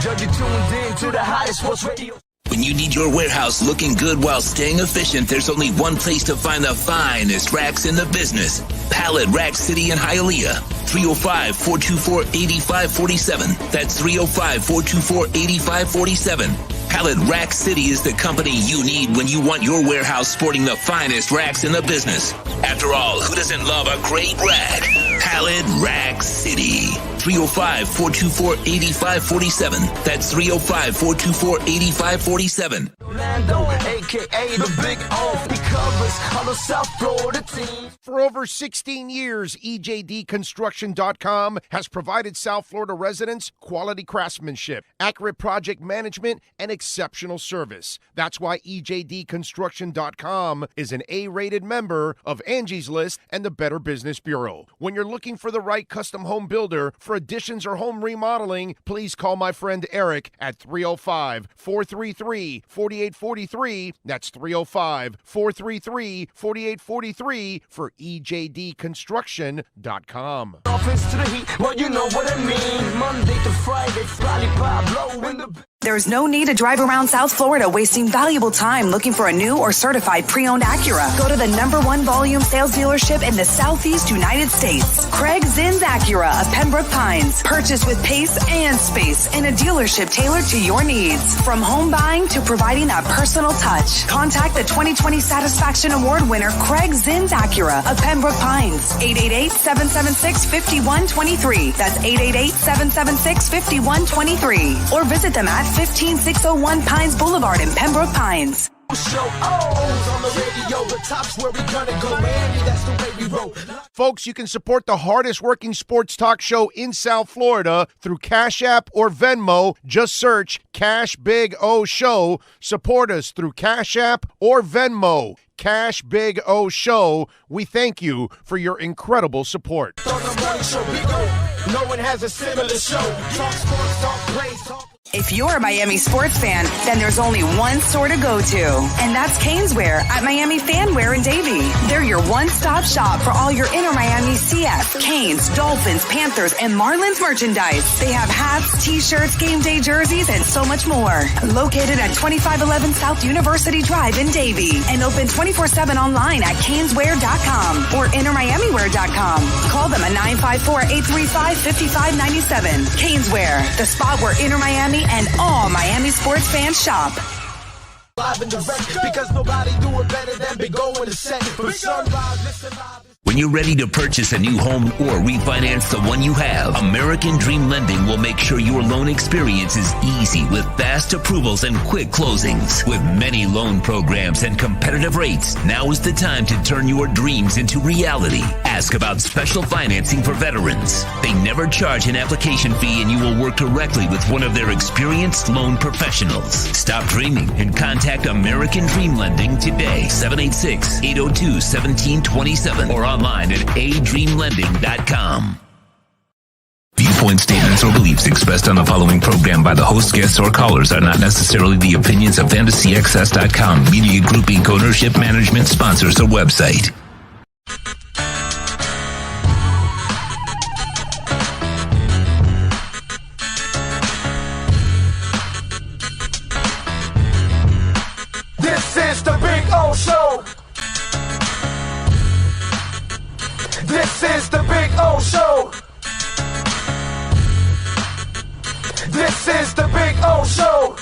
Judge, you tuned in to the hottest sports radio. When you need your warehouse looking good while staying efficient, there's only one place to find the finest racks in the business. Pallet Rack City in Hialeah. 305-424-8547. That's 305-424-8547. Pallet Rack City is the company you need when you want your warehouse sporting the finest racks in the business. After all, who doesn't love a great rack? Pallet Rack City. 305-424-8547. That's 305-424-8547. Lando, a.k.a. the Big O. He covers all the South Florida teams. For over 16 years, EJD Construction.com has provided South Florida residents quality craftsmanship, accurate project management, and exceptional service. That's why EJD Construction.com is an A-rated member of Angie's List and the Better Business Bureau. When you're looking for the right custom home builder for additions or home remodeling, please call my friend Eric at 305-433-4843. That's 305-433-4843 for EJDConstruction.com. Dolphins to the heat, well, you know what I mean. Monday to Friday, lollipop blow in the... There's no need to drive around South Florida wasting valuable time looking for a new or certified pre-owned Acura. Go to the #1 volume sales dealership in the Southeast United States. Craig Zinn's Acura of Pembroke Pines. Purchase with pace and space in a dealership tailored to your needs. From home buying to providing that personal touch. Contact the 2020 Satisfaction Award winner Craig Zinn's Acura of Pembroke Pines. 888-776-5123. That's 888-776-5123. Or visit them at 15601 Pines Boulevard in Pembroke Pines. Show O's on the radio, the top's where we gonna go, Miami, that's the way we roll. Folks, you can support the hardest working sports talk show in South Florida through Cash App or Venmo. Just search Cash Big O Show. Support us through Cash App or Venmo. Cash Big O Show. We thank you for your incredible support. On the morning show, Big O, no one has a similar show. Talk sports, talk plays, talk... If you're a Miami sports fan, then there's only one store to go to, and that's Canesware at Miami Fanwear in Davie. They're your one-stop shop for all your inner Miami CF, Canes, Dolphins, Panthers, and Marlins merchandise. They have hats, t-shirts, game day jerseys, and so much more. Located at 2511 South University Drive in Davie, and open 24/7 online at caneswear.com or innermiamiwear.com. Call them at 954-835-5597. Caneswear, the spot where inner Miami and all Miami sports fans shop. Live and direct, because nobody do it better than Big O in the set. From sunrise, listen live. When you're ready to purchase a new home or refinance the one you have, American Dream Lending will make sure your loan experience is easy with fast approvals and quick closings. With many loan programs and competitive rates, now is the time to turn your dreams into reality. Ask about special financing for veterans. They never charge an application fee, and you will work directly with one of their experienced loan professionals. Stop dreaming and contact American Dream Lending today. 786-802-1727 or online at adreamlending.com. Viewpoint statements or beliefs expressed on the following program by the host, guests, or callers are not necessarily the opinions of FantasyXS.com, Media Group Inc. ownership, management, sponsors, or website. This is the Big O Show. This is the Big O Show. This is the Big O Show.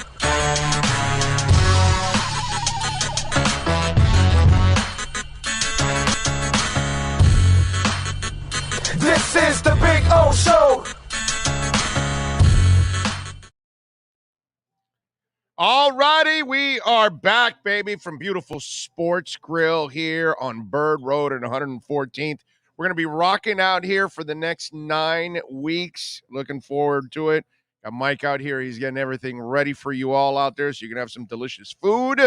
This is the Big O Show. All righty, we are back, baby, from beautiful Sports Grill here on Bird Road at 114th. We're going to be rocking out here for the next 9 weeks. Looking forward to it. Got Mike out here. He's getting everything ready for you all out there, so you can have some delicious food,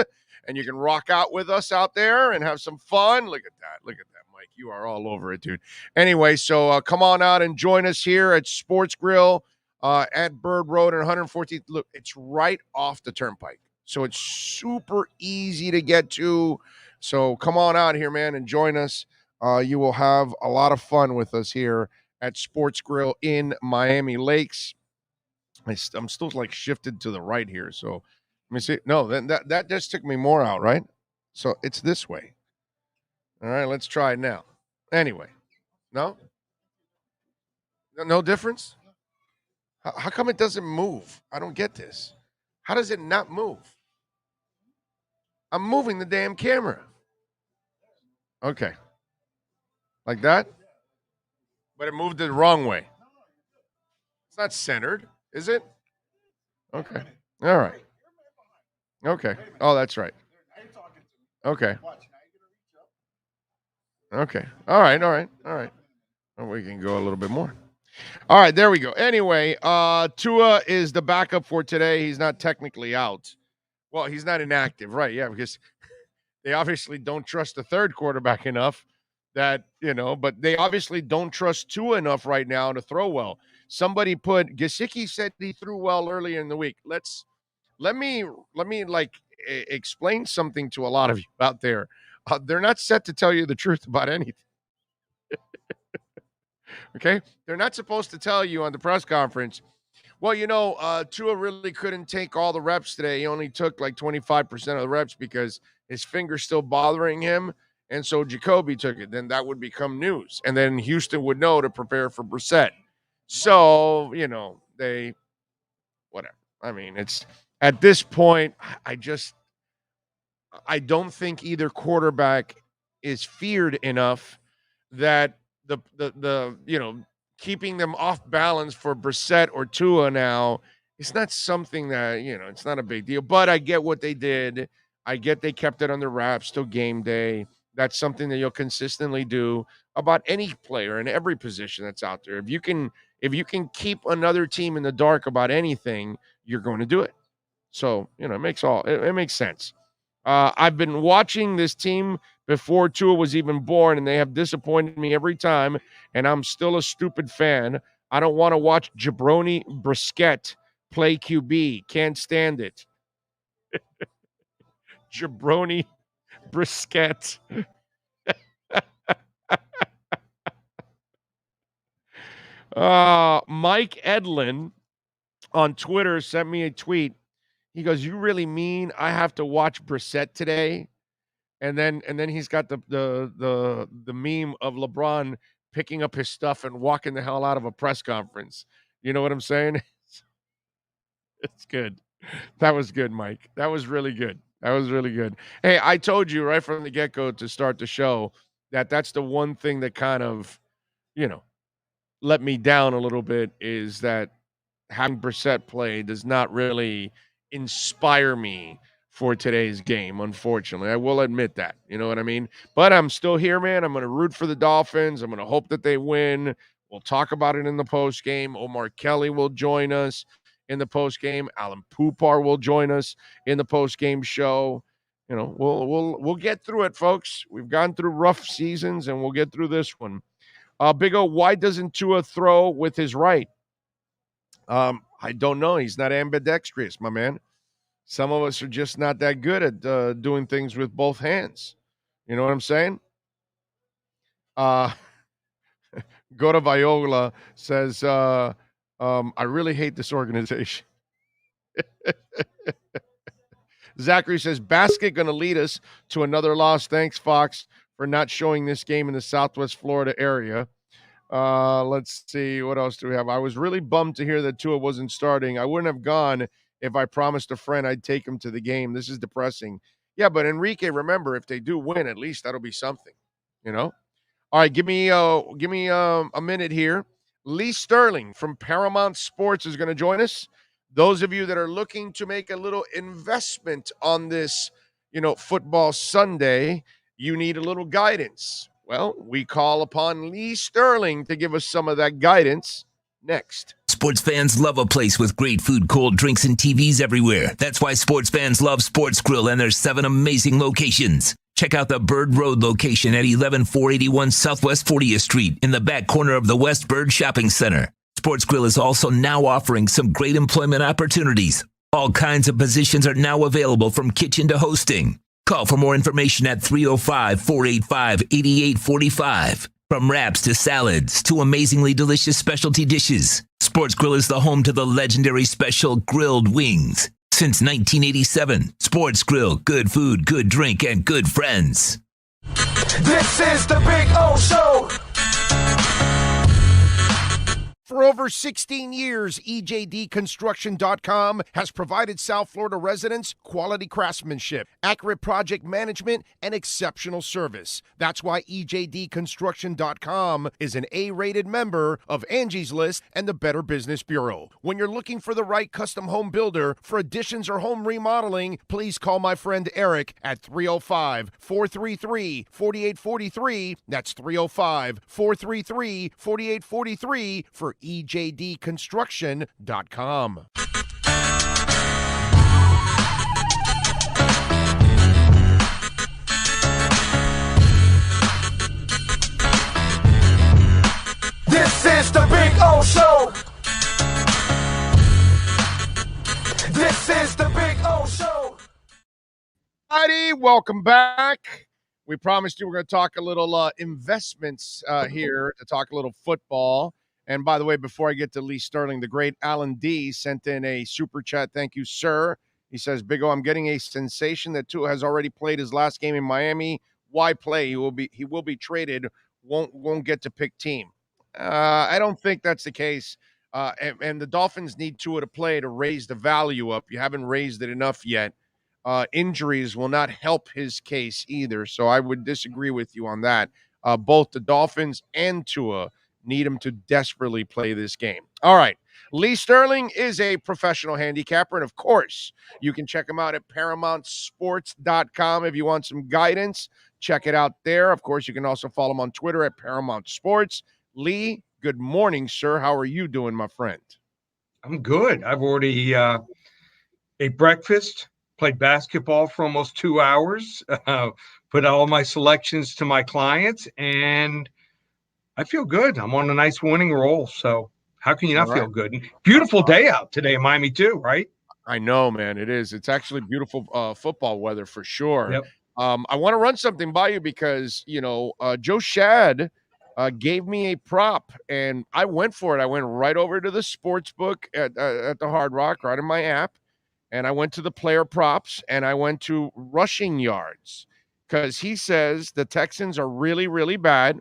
and you can rock out with us out there and have some fun. Look at that. Look at that, Mike. You are all over it, dude. Anyway, so come on out and join us here at Sports Grill at Bird Road and 114th. Look, it's right off the turnpike. So it's super easy to get to. So come on out here, man, and join us. You will have a lot of fun with us here at Sports Grill in Miami Lakes. I'm still like shifted to the right here. So let me see. No, that just took me more out, right? So it's this way. All right, let's try it now. Anyway, no difference? How come it doesn't move? I don't get this. How does it not move? I'm moving the damn camera. Okay. Like that? But it moved it the wrong way. It's not centered, is it? Okay. All right. Okay. Oh, that's right. Okay. Okay. All right. Well, we can go a little bit more. All right, there we go. Anyway, Tua is the backup for today. He's not technically out. Well, he's not inactive, right? Yeah, because they obviously don't trust the third quarterback enough that, but they obviously don't trust Tua enough right now to throw well. Somebody Gesicki said he threw well earlier in the week. Let me explain something to a lot of you out there. They're not set to tell you the truth about anything. Okay? They're not supposed to tell you on the press conference, well, Tua really couldn't take all the reps today. He only took like 25% of the reps because his finger's still bothering him, and so Jacoby took it. Then that would become news, and then Houston would know to prepare for Brissett. So, whatever. I mean, it's at this point, I don't think either quarterback is feared enough that the keeping them off balance for Brissett or Tua now, it's not something that, it's not a big deal. But I get what they did. I get they kept it under wraps till game day. That's something that you'll consistently do about any player in every position that's out there. If you can keep another team in the dark about anything, you're going to do it. So, it makes sense. I've been watching this team before Tua was even born, and they have disappointed me every time, and I'm still a stupid fan. I don't want to watch Jabroni Brissett play QB. Can't stand it. Jabroni Brissett. Mike Edlin on Twitter sent me a tweet. He goes, "You really mean I have to watch Brissett today?" And then he's got the meme of LeBron picking up his stuff and walking the hell out of a press conference. You know what I'm saying? It's good. That was good, Mike. That was really good. Hey, I told you right from the get-go to start the show that that's the one thing that kind of, let me down a little bit, is that having Brissett play does not really inspire me for today's game, unfortunately. I will admit that. You know what I mean? But I'm still here, man. I'm going to root for the Dolphins. I'm going to hope that they win. We'll talk about it in the post game. Omar Kelly will join us in the post game. Alan Poupar will join us in the post game show. We'll get through it, folks. We've gone through rough seasons, and we'll get through this one. Big O, why doesn't Tua throw with his right? I don't know. He's not ambidextrous, my man. Some of us are just not that good at doing things with both hands. You know what I'm saying? Go to Viola says, I really hate this organization. Zachary says, Basket going to lead us to another loss. Thanks, Fox, for not showing this game in the Southwest Florida area. Let's see. What else do we have? I was really bummed to hear that Tua wasn't starting. I wouldn't have gone if I promised a friend I'd take him to the game. This is depressing. Yeah, but Enrique, remember, if they do win, at least that'll be something, All right, give me a minute here. Lee Sterling from Paramount Sports is going to join us. Those of you that are looking to make a little investment on this, football Sunday, you need a little guidance. Well, we call upon Lee Sterling to give us some of that guidance next. Sports fans love a place with great food, cold drinks, and TVs everywhere. That's why sports fans love Sports Grill and their 7 amazing locations. Check out the Bird Road location at 11481 Southwest 40th Street in the back corner of the West Bird Shopping Center. Sports Grill is also now offering some great employment opportunities. All kinds of positions are now available from kitchen to hosting. Call for more information at 305-485-8845. From wraps to salads to amazingly delicious specialty dishes, Sports Grill is the home to the legendary special grilled wings. Since 1987, Sports Grill, good food, good drink, and good friends. This is the Big O Show. For over 16 years, EJD Construction.com has provided South Florida residents quality craftsmanship, accurate project management, and exceptional service. That's why EJD Construction.com is an A-rated member of Angie's List and the Better Business Bureau. When you're looking for the right custom home builder for additions or home remodeling, please call my friend Eric at 305-433-4843. That's 305-433-4843 for EJDconstruction.com. This is the Big O Show. This is the Big O Show. Heidi, welcome back. We promised you we're going to talk a little investments here, to talk a little football. And by the way, before I get to Lee Sterling, the great Alan D sent in a super chat. Thank you, sir. He says, Big O, I'm getting a sensation that Tua has already played his last game in Miami. Why play? He will be traded. Won't get to pick team. I don't think that's the case. And the Dolphins need Tua to play to raise the value up. You haven't raised it enough yet. Injuries will not help his case either. So I would disagree with you on that. Both the Dolphins and Tua need him to desperately play this game. All right. Lee Sterling is a professional handicapper. And of course, you can check him out at ParamountSports.com if you want some guidance. Check it out there. Of course, you can also follow him on Twitter at Paramount Sports. Lee, good morning, sir. How are you doing, my friend? I'm good. I've already ate breakfast, played basketball for almost 2 hours, put all my selections to my clients, and I feel good. I'm on a nice winning roll. So how can you not feel good? And beautiful day out today in Miami too, right? I know, man. It is. It's actually beautiful football weather for sure. Yep. I want to run something by you because, Joe Schad gave me a prop and I went for it. I went right over to the sports book at the Hard Rock, right in my app. And I went to the player props and I went to rushing yards because he says the Texans are really, really bad.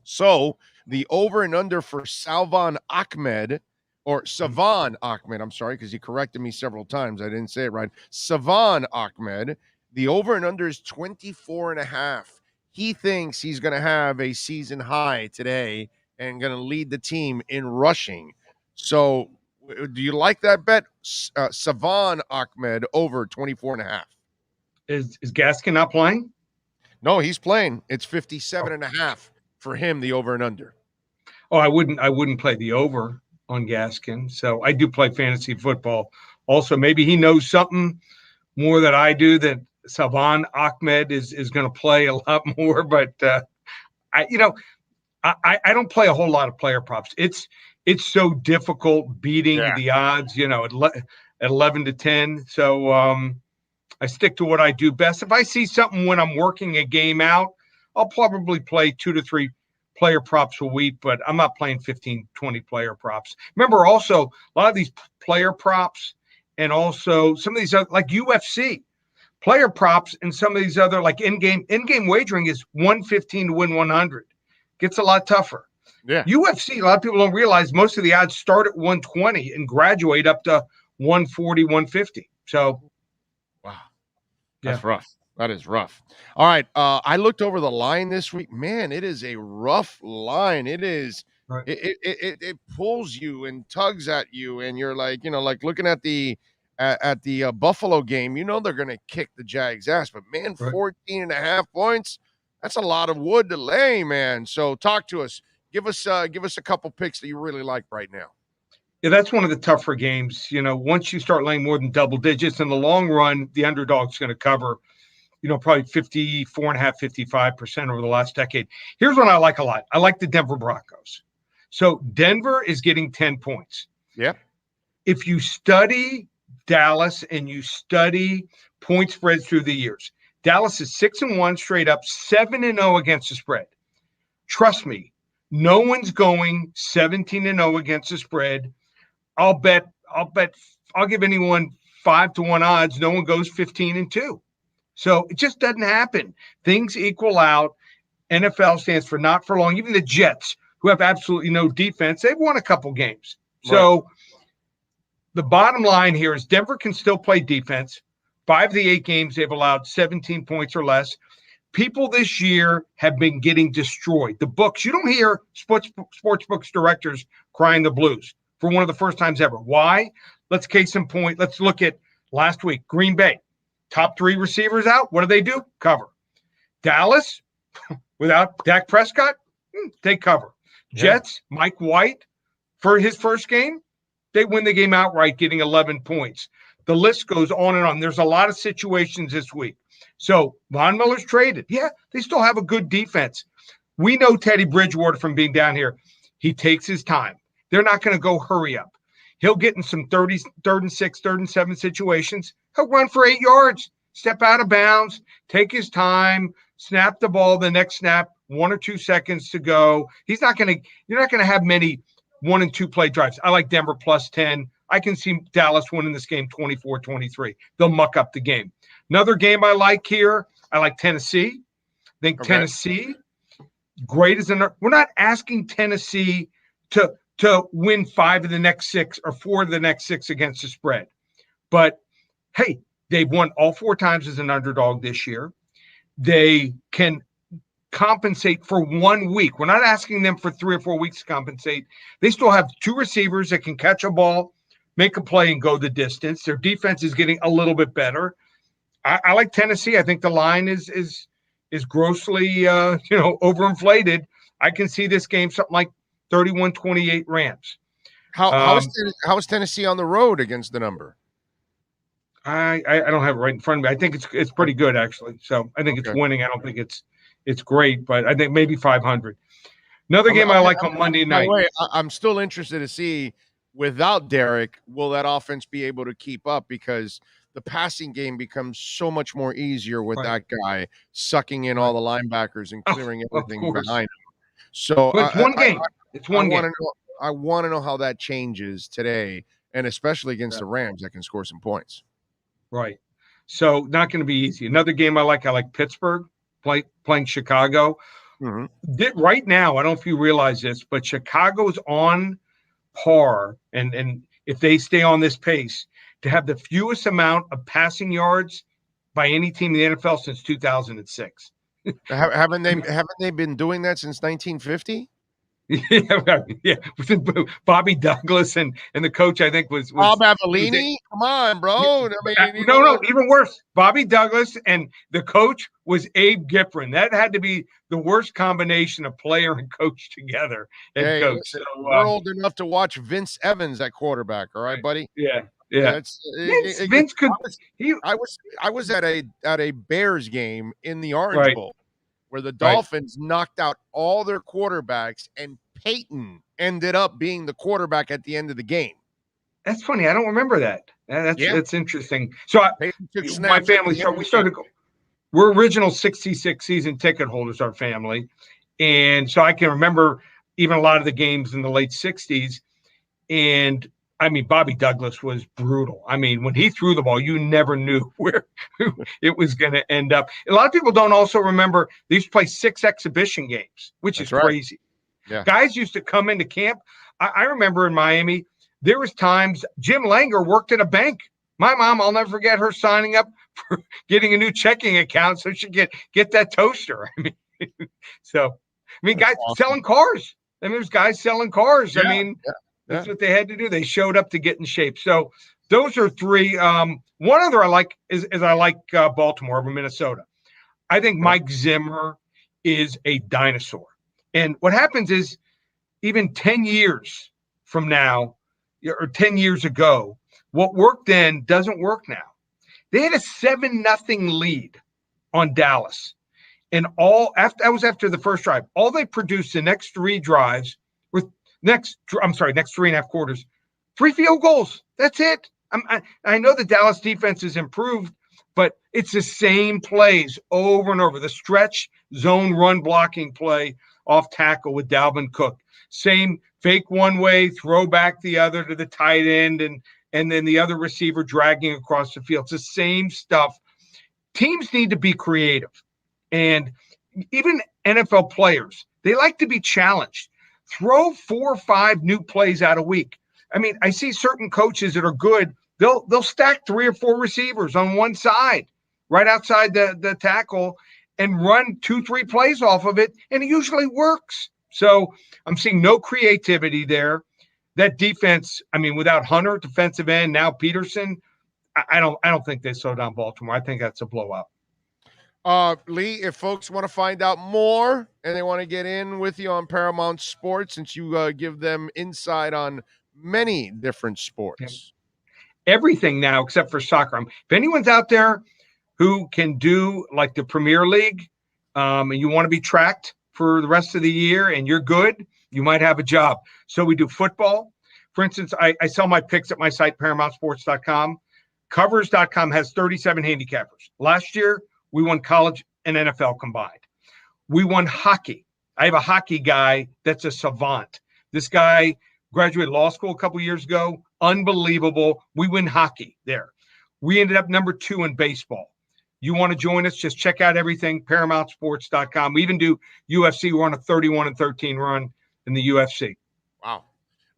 So the over and under for Salvon Ahmed, or Savon Ahmed, I'm sorry, because he corrected me several times. I didn't say it right. Savon Ahmed, the over and under is 24.5. He thinks he's going to have a season high today and going to lead the team in rushing. So do you like that bet? Savon Ahmed over 24.5. Is Gaskin not playing? No, he's playing. It's 57.5. For him, the over and under. Oh, I wouldn't play the over on Gaskin. So I do play fantasy football. Also, maybe he knows something more that I do that Savon Ahmed is going to play a lot more. But I don't play a whole lot of player props. It's so difficult beating the odds, at 11-10. So I stick to what I do best. If I see something when I'm working a game out, I'll probably play 2 to 3 player props a week, but I'm not playing 15, 20 player props. Remember also, a lot of these player props and also some of these other, like UFC, player props and some of these other, like in-game wagering is 115 to win 100. Gets a lot tougher. Yeah. UFC, a lot of people don't realize most of the odds start at 120 and graduate up to 140, 150. So, wow, that's rough. That is rough. All right. I looked over the line this week. Man, it is a rough line. It is. Right. It pulls you and tugs at you, and you're like, like looking at the Buffalo game. They're going to kick the Jags' ass, but man, 14.5 points. That's a lot of wood to lay, man. So talk to us. Give us a couple picks that you really like right now. Yeah, that's one of the tougher games. Once you start laying more than double digits in the long run, the underdog's going to cover. Probably 54.5%, 55% over the last decade. Here's what I like a lot. I like the Denver Broncos. So Denver is getting 10 points. Yeah. If you study Dallas and you study point spreads through the years, Dallas is 6-1 straight up, 7-0 against the spread. Trust me, no one's going 17-0 against the spread. I'll give anyone 5-1 odds. No one goes 15-2. So it just doesn't happen. Things equal out. NFL stands for not for long. Even the Jets, who have absolutely no defense, they've won a couple games. So the bottom line here is Denver can still play defense. 5 of the 8 games, they've allowed 17 points or less. People this year have been getting destroyed. The books, you don't hear sports books directors crying the blues for one of the first times ever. Why? Let's case in point. Let's look at last week. Green Bay, top 3 receivers out. What do? Cover. Dallas, without Dak Prescott, they cover. Jets, Mike White, for his first game, they win the game outright, getting 11 points. The list goes on and on. There's a lot of situations this week. So Von Miller's traded. Yeah, they still have a good defense. We know Teddy Bridgewater from being down here. He takes his time. They're not going to go hurry up. He'll get in some 3rd and 6, 3rd and 7 situations. He'll run for 8 yards, step out of bounds, take his time, snap the ball the next snap, 1 or 2 seconds to go. You're not going to have many 1 and 2 play drives. I like Denver plus 10. I can see Dallas winning this game 24-23. They'll muck up the game. Another game I like here, I like Tennessee. I think Tennessee, great as we're not asking Tennessee to win 5 of the next 6 or 4 of the next 6 against the spread. But, hey, they've won all 4 times as an underdog this year. They can compensate for 1 week. We're not asking them for 3 or 4 weeks to compensate. They still have 2 receivers that can catch a ball, make a play, and go the distance. Their defense is getting a little bit better. I like Tennessee. I think the line is grossly overinflated. I can see this game something like 31-28 Rams. How is Tennessee on the road against the number? I don't have it right in front of me. I think it's pretty good actually. So I think it's winning. I don't think it's great, but I think maybe 500. Another game I like on Monday night. By the way, I'm still interested to see, without Derek, will that offense be able to keep up? Because the passing game becomes so much more easier with that guy sucking in all the linebackers and clearing everything behind him. So but it's one game. I want to know how that changes today, and especially against the Rams that can score some points. Right. So not going to be easy. Another game I like Pittsburgh playing Chicago. Mm-hmm. Right now, I don't know if you realize this, but Chicago's on par, and if they stay on this pace, to have the fewest amount of passing yards by any team in the NFL since 2006. Haven't they been doing that since 1950? Yeah. Bobby Douglas and the coach, I think, was Bob Avellini. Come on, bro. No, even worse. Bobby Douglas and the coach was Abe Gifford. That had to be the worst combination of player and coach together. Coach. Listen, we're old enough to watch Vince Evans at quarterback. All right, buddy. Yeah. Vince could. I was at a Bears game in the Orange Bowl, where the Dolphins knocked out all their quarterbacks, and Peyton ended up being the quarterback at the end of the game. That's funny. I don't remember that. That's interesting. So my family, we started. We're original 66 season ticket holders, our family, and so I can remember even a lot of the games in the late 60s. And I mean, Bobby Douglas was brutal. I mean, when he threw the ball, you never knew where it was going to end up. A lot of people don't also remember they used to play 6 exhibition games, which is crazy. Yeah. Guys used to come into camp. I remember in Miami, there was times Jim Langer worked at a bank. My mom, I'll never forget her signing up for getting a new checking account so she could get that toaster. I mean, guys selling cars. I mean, there's guys selling cars. Yeah. I mean, that's what they had to do. They showed up to get in shape. So those are 3. One other I like is I like Baltimore over Minnesota. I think Mike Zimmer is a dinosaur. And what happens is even 10 years from now or 10 years ago, what worked then doesn't work now. They had a 7-0 lead on Dallas. And that was after the first drive. All they produced the next 3 drives next 3.5 quarters, 3 field goals. That's it. I know the Dallas defense has improved, but it's the same plays over and over. The stretch zone run blocking play off tackle with Dalvin Cook. Same fake one way, throw back the other to the tight end, and then the other receiver dragging across the field. It's the same stuff. Teams need to be creative. And even NFL players, they like to be challenged. Throw 4 or 5 new plays out a week. I mean, I see certain coaches that are good. They'll stack 3 or 4 receivers on one side, right outside the tackle, and run 2-3 plays off of it, and it usually works. So I'm seeing no creativity there. That defense, I mean, without Hunter, defensive end, now Peterson, I don't think they slow down Baltimore. I think that's a blowout. Lee, if folks want to find out more and they want to get in with you on Paramount Sports, since you give them insight on many different sports. Everything now except for soccer. If anyone's out there who can do like the Premier League and you want to be tracked for the rest of the year and you're good, you might have a job. So we do football. For instance, I sell my picks at my site, ParamountSports.com. Covers.com has 37 handicappers. Last year, we won college and NFL combined. We won hockey. I have a hockey guy that's a savant. This guy graduated law school a couple years ago. Unbelievable. We win hockey there. We ended up number 2 in baseball. You want to join us? Just check out everything, ParamountSports.com. We even do UFC. We're on a 31-13 run in the UFC. Wow.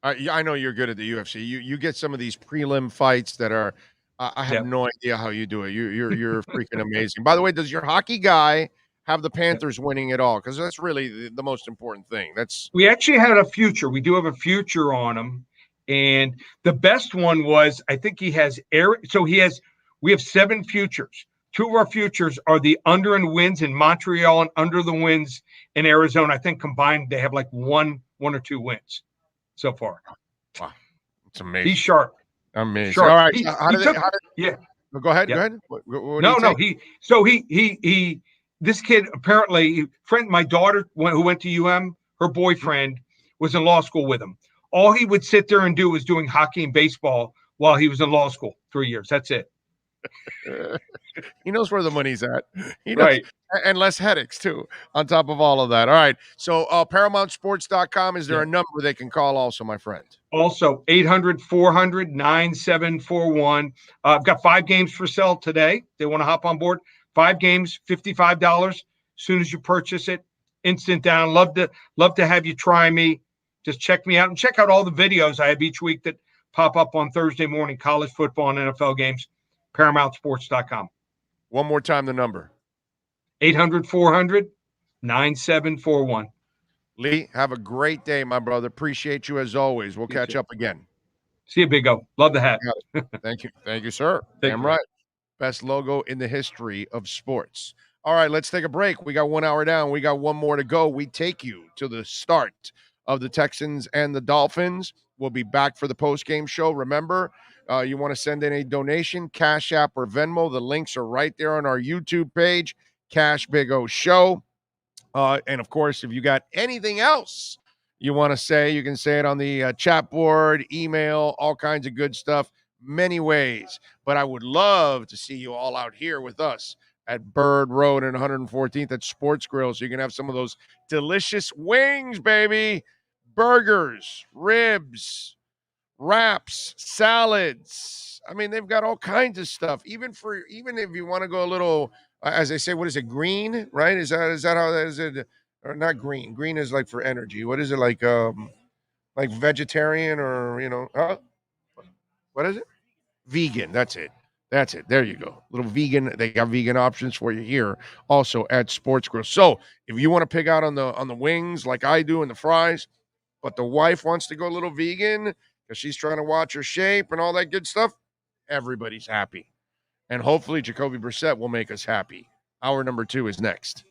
I know you're good at the UFC. You get some of these prelim fights that are I have no idea how you do it. You're freaking amazing. By the way, does your hockey guy have the Panthers winning it all? Because that's really the most important thing. We actually had a future. We do have a future on him. And the best one was, I think he has we have 7 futures. 2 of our futures are the under and wins in Montreal and under the wins in Arizona. I think combined they have like one or 2 wins so far. Wow. It's amazing. He's sharp. Amazing. Sharp. All right. Yeah. Go ahead. Yeah. Go ahead. What This kid apparently, my daughter who went to UM, her boyfriend was in law school with him. All he would sit there and do was doing hockey and baseball while he was in law school. 3 years. That's it. He knows where the money's at. He knows, right. And less headaches, too, on top of all of that. All right. So ParamountSports.com, is there a number they can call also, my friend? Also, 800-400-9741. I've got 5 games for sale today. They want to hop on board. 5 games, $55. As soon as you purchase it, instant down. Love to have you try me. Just check me out and check out all the videos I have each week that pop up on Thursday morning, college football and NFL games. ParamountSports.com. One more time, the number. 800-400-9741. Lee, have a great day, my brother. Appreciate you as always. We'll catch up again. See you, Big O. Love the hat. Thank you. Thank you, sir. Damn right. Best logo in the history of sports. All right, let's take a break. We got 1 hour down. We got 1 more to go. We take you to the start of the Texans and the Dolphins. We'll be back for the post-game show. Remember, you want to send in a donation, Cash App or Venmo. The links are right there on our YouTube page, Cash Big O Show. And, of course, if you got anything else you want to say, you can say it on the chat board, email, all kinds of good stuff, many ways. But I would love to see you all out here with us at Bird Road and 114th at Sports Grill, so you can have some of those delicious wings, baby. Burgers, ribs, wraps, salads. I mean, they've got all kinds of stuff. Even if you want to go a little, as they say, what is it, green? Right? Is that how that is it? Or not green? Green is like for energy. What is it like vegetarian or what is it? Vegan. That's it. There you go. Little vegan. They got vegan options for you here also at Sports Grill. So if you want to pick out on the wings like I do and the fries, but the wife wants to go a little vegan because she's trying to watch her shape and all that good stuff, everybody's happy. And hopefully Jacoby Brissett will make us happy. Hour number 2 is next.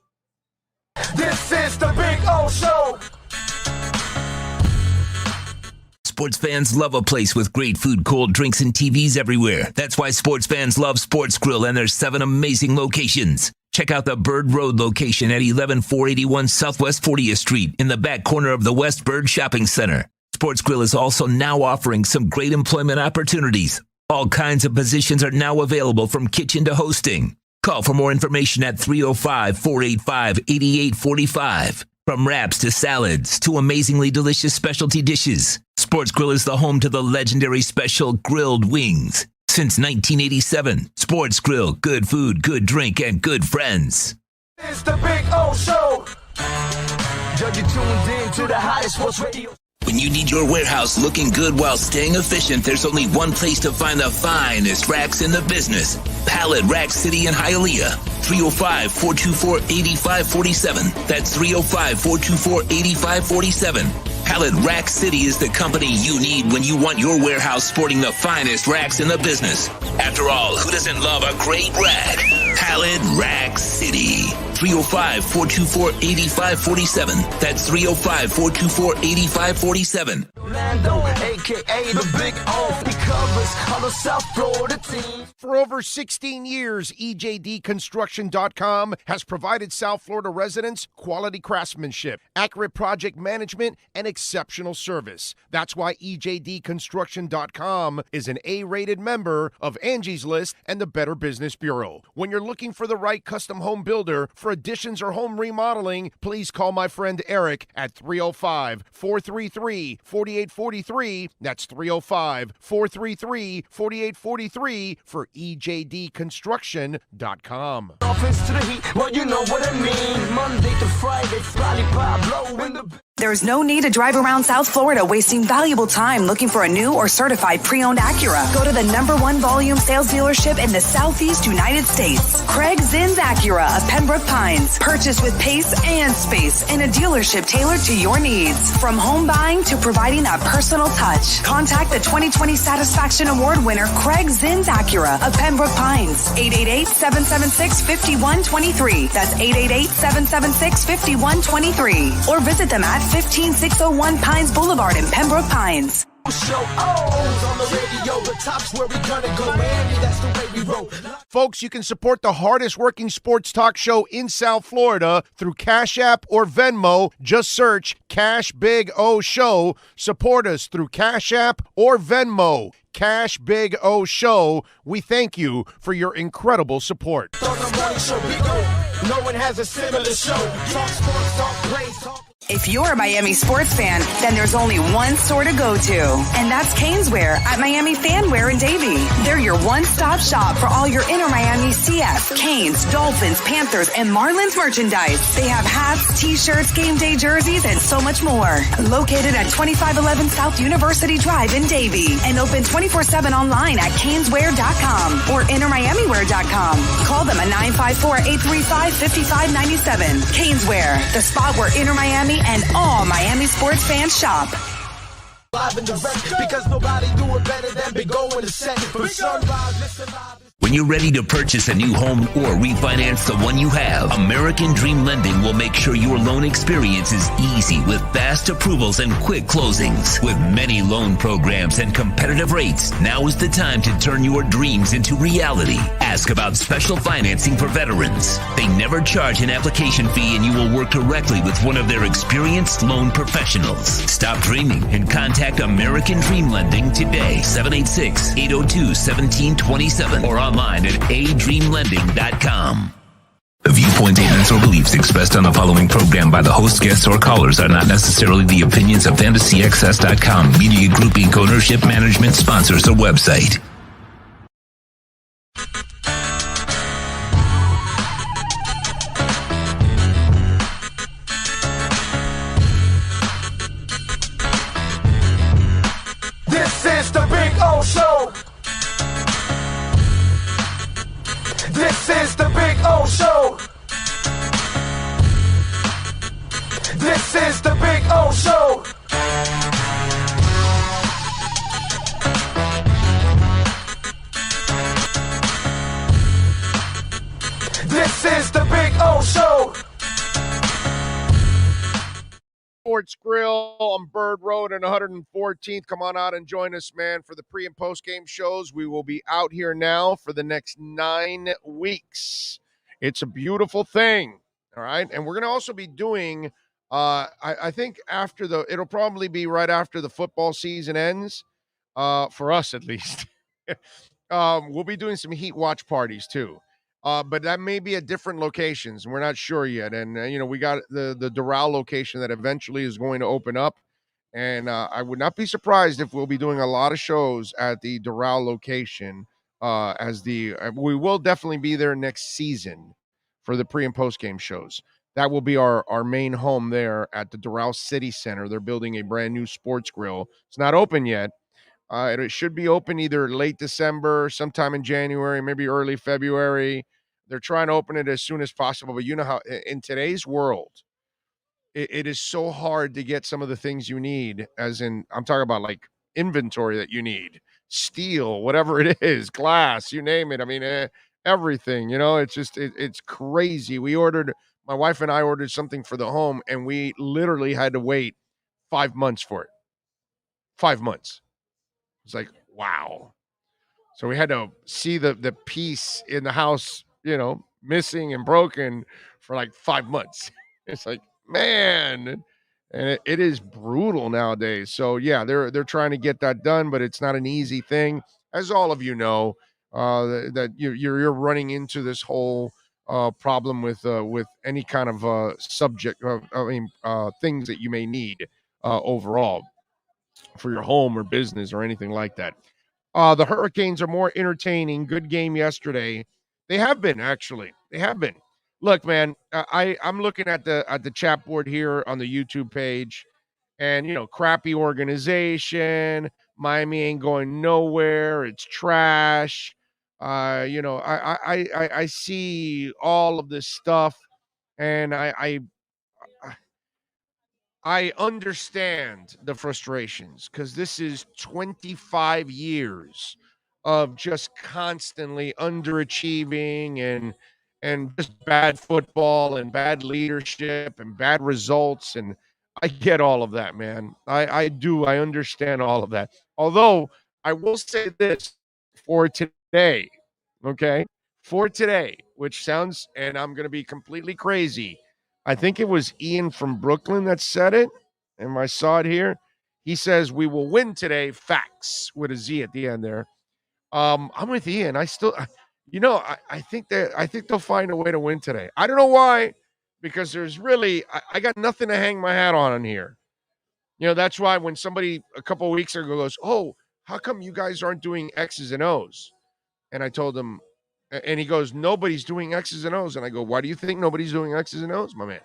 This is the Big O Show. Sports fans love a place with great food, cold drinks, and TVs everywhere. That's why sports fans love Sports Grill and their 7 amazing locations. Check out the Bird Road location at 11481 Southwest 40th Street in the back corner of the West Bird Shopping Center. Sports Grill is also now offering some great employment opportunities. All kinds of positions are now available from kitchen to hosting. Call for more information at 305-485-8845. From wraps to salads to amazingly delicious specialty dishes, Sports Grill is the home to the legendary special grilled wings. Since 1987, Sports Grill, good food, good drink, and good friends. It's the Big O Show. You're tuned in to the hottest sports radio. When you need your warehouse looking good while staying efficient, there's only one place to find the finest racks in the business. Pallet Rack City in Hialeah. 305-424-8547. That's 305-424-8547. Pallet Rack City is the company you need when you want your warehouse sporting the finest racks in the business. After all, who doesn't love a great rack? Pallet Rack City. 305-424-8547. That's 305-424-8547. Orlando, a.k.a. the Big O. He covers all the South Florida teams. For over 16 years, EJD Construction.com has provided South Florida residents quality craftsmanship, accurate project management, and exceptional service. That's why EJD Construction.com is an A-rated member of Angie's List and the Better Business Bureau. When you're looking for the right custom home builder for additions or home remodeling, please call my friend Eric at 305-433-4843. That's 305-433-4843 for EJDConstruction.com. Dolphins to the heat, well, you know what I mean. Monday to Friday, lollipop blow in the... There's no need to drive around South Florida wasting valuable time looking for a new or certified pre-owned Acura. Go to the #1 volume sales dealership in the Southeast United States. Craig Zinn's Acura of Pembroke Pines. Purchase with pace and space in a dealership tailored to your needs. From home buying to providing that personal touch. Contact the 2020 Satisfaction Award winner Craig Zinn's Acura of Pembroke Pines. 888-776-5123. That's 888-776-5123. Or visit them at 15601 Pines Boulevard in Pembroke Pines. Show on the radio, the top's where we gonna go. Miami, that's the way we roll. Folks, you can support the hardest working sports talk show in South Florida through Cash App or Venmo. Just search Cash Big O Show. Support us through Cash App or Venmo. Cash Big O Show. We thank you for your incredible support. On the morning show, we go. No one has a similar show. Talk sports, talk plays, talk. If you're a Miami sports fan, then there's only one store to go to, and that's Canesware at Miami Fanwear in Davie. They're your one-stop shop for all your inner Miami CF, Canes, Dolphins, Panthers, and Marlins merchandise. They have hats, t-shirts, game day jerseys, and so much more. Located at 2511 South University Drive in Davie, and open 24/7 online at caneswear.com or innermiamiwear.com. Call them at 954-835-5597. Caneswear, the spot where inner Miami and all Miami sports fans shop. Live and direct, because nobody do it better than Big O in the set. From sunrise, listen live. When you're ready to purchase a new home or refinance the one you have, American Dream Lending will make sure your loan experience is easy with fast approvals and quick closings. With many loan programs and competitive rates, now is the time to turn your dreams into reality. Ask about special financing for veterans. They never charge an application fee, and you will work directly with one of their experienced loan professionals. Stop dreaming and contact American Dream Lending today, 786-802-1727 or online at adreamlending.com. The viewpoints, statements, or beliefs expressed on the following program by the host, guests, or callers are not necessarily the opinions of FantasyXS.com, Media Group Inc., ownership, management, sponsors, or website. This is the Big O Show. This is the Big O Show. This is the Big O Show. This is the Big O Show. Sports Grill on Bird Road and 114th. Come on out and join us, man, for the pre- and post-game shows. We will be out here now for the next 9 weeks. It's a beautiful thing, all right? And we're going to also be doing, I think it'll probably be right after the football season ends, for us at least. We'll be doing some heat watch parties too. But that may be at different locations. We're not sure yet. And, we got the Doral location that eventually is going to open up. And I would not be surprised if we'll be doing a lot of shows at the Doral location we will definitely be there next season for the pre and post game shows. That will be our main home there at the Doral City Center. They're building a brand new sports grill. It's not open yet. It should be open either late December, sometime in January, maybe early February. They're trying to open it as soon as possible. But you know how in today's world, it is so hard to get some of the things you need, as in, I'm talking about like inventory that you need, steel, whatever it is, glass, you name it. I mean, everything, it's just, it's crazy. My wife and I ordered something for the home, and we literally had to wait 5 months for it. 5 months. It's like, wow. So we had to see the piece in the house, missing and broken for like 5 months. It's like, man, and it is brutal nowadays. So yeah, they're trying to get that done, but it's not an easy thing, as all of you know. That you're running into this whole problem with any kind of subject. Things that you may need overall for your home or business or anything like that. The Hurricanes are more entertaining. Good game yesterday. They have been, actually. They have been. Look, man, I'm looking at the chat board here on the YouTube page, and crappy organization. Miami ain't going nowhere. It's trash. I see all of this stuff, and I understand the frustrations, because this is 25 years of just constantly underachieving and just bad football and bad leadership and bad results. And I get all of that, man. I do. I understand all of that. Although I will say this for today, okay? For today, which sounds, and I'm going to be completely crazy, I think it was Ian from Brooklyn that said it, and I saw it here. He says, "We will win today, facts," with a Z at the end there. I'm with Ian. I think they'll find a way to win today. I don't know why, because there's really, I got nothing to hang my hat on here. That's why when somebody a couple of weeks ago goes, "Oh, how come you guys aren't doing X's and O's?" And I told him, and he goes, "Nobody's doing X's and O's." And I go, "Why do you think nobody's doing X's and O's, my man?"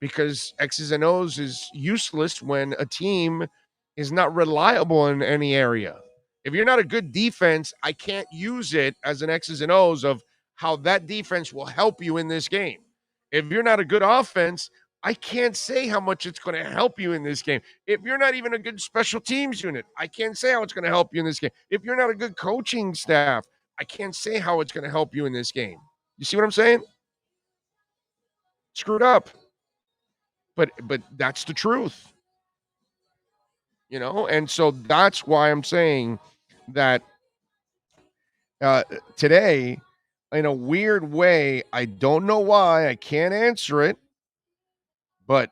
Because X's and O's is useless when a team is not reliable in any area. If you're not a good defense, I can't use it as an X's and O's of how that defense will help you in this game. If you're not a good offense, I can't say how much it's going to help you in this game. If you're not even a good special teams unit, I can't say how it's going to help you in this game. If you're not a good coaching staff, I can't say how it's going to help you in this game. You see what I'm saying? Screwed up. But that's the truth. And so that's why I'm saying that today, in a weird way, I don't know why, I can't answer it, but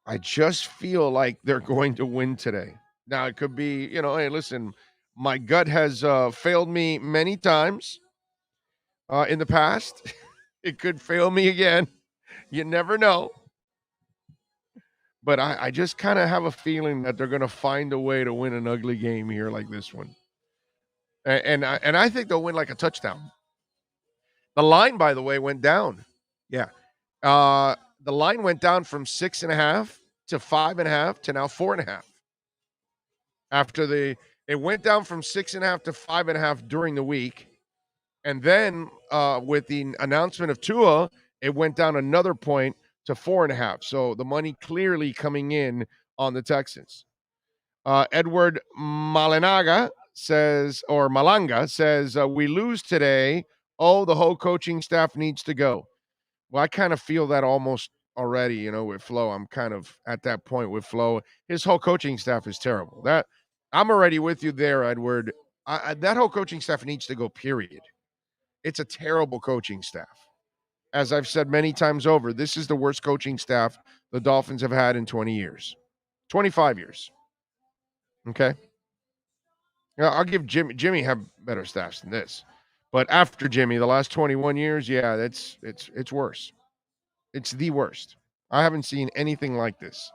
I just feel like they're going to win today. Now, it could be, hey, listen, my gut has failed me many times in the past. It could fail me again. You never know. But I just kind of have a feeling that they're going to find a way to win an ugly game here like this one. And I think they'll win like a touchdown. The line, by the way, went down. Yeah. The line went down from 6.5 to 5.5 to now 4.5. After it went down from 6.5 to 5.5 during the week. And then with the announcement of Tua, it went down another point to 4.5. So the money clearly coming in on the Texans. Edward Malanga says, we lose today. Oh, the whole coaching staff needs to go. Well, I kind of feel that almost already, with Flo. I'm kind of at that point with Flo. His whole coaching staff is terrible. That I'm already with you there, Edward. That whole coaching staff needs to go, period. It's a terrible coaching staff. As I've said many times over, this is the worst coaching staff the Dolphins have had in 20 years, 25 years. Okay. Yeah, I'll give Jimmy have better stats than this. But after Jimmy, the last 21 years, yeah, it's worse. It's the worst. I haven't seen anything like this.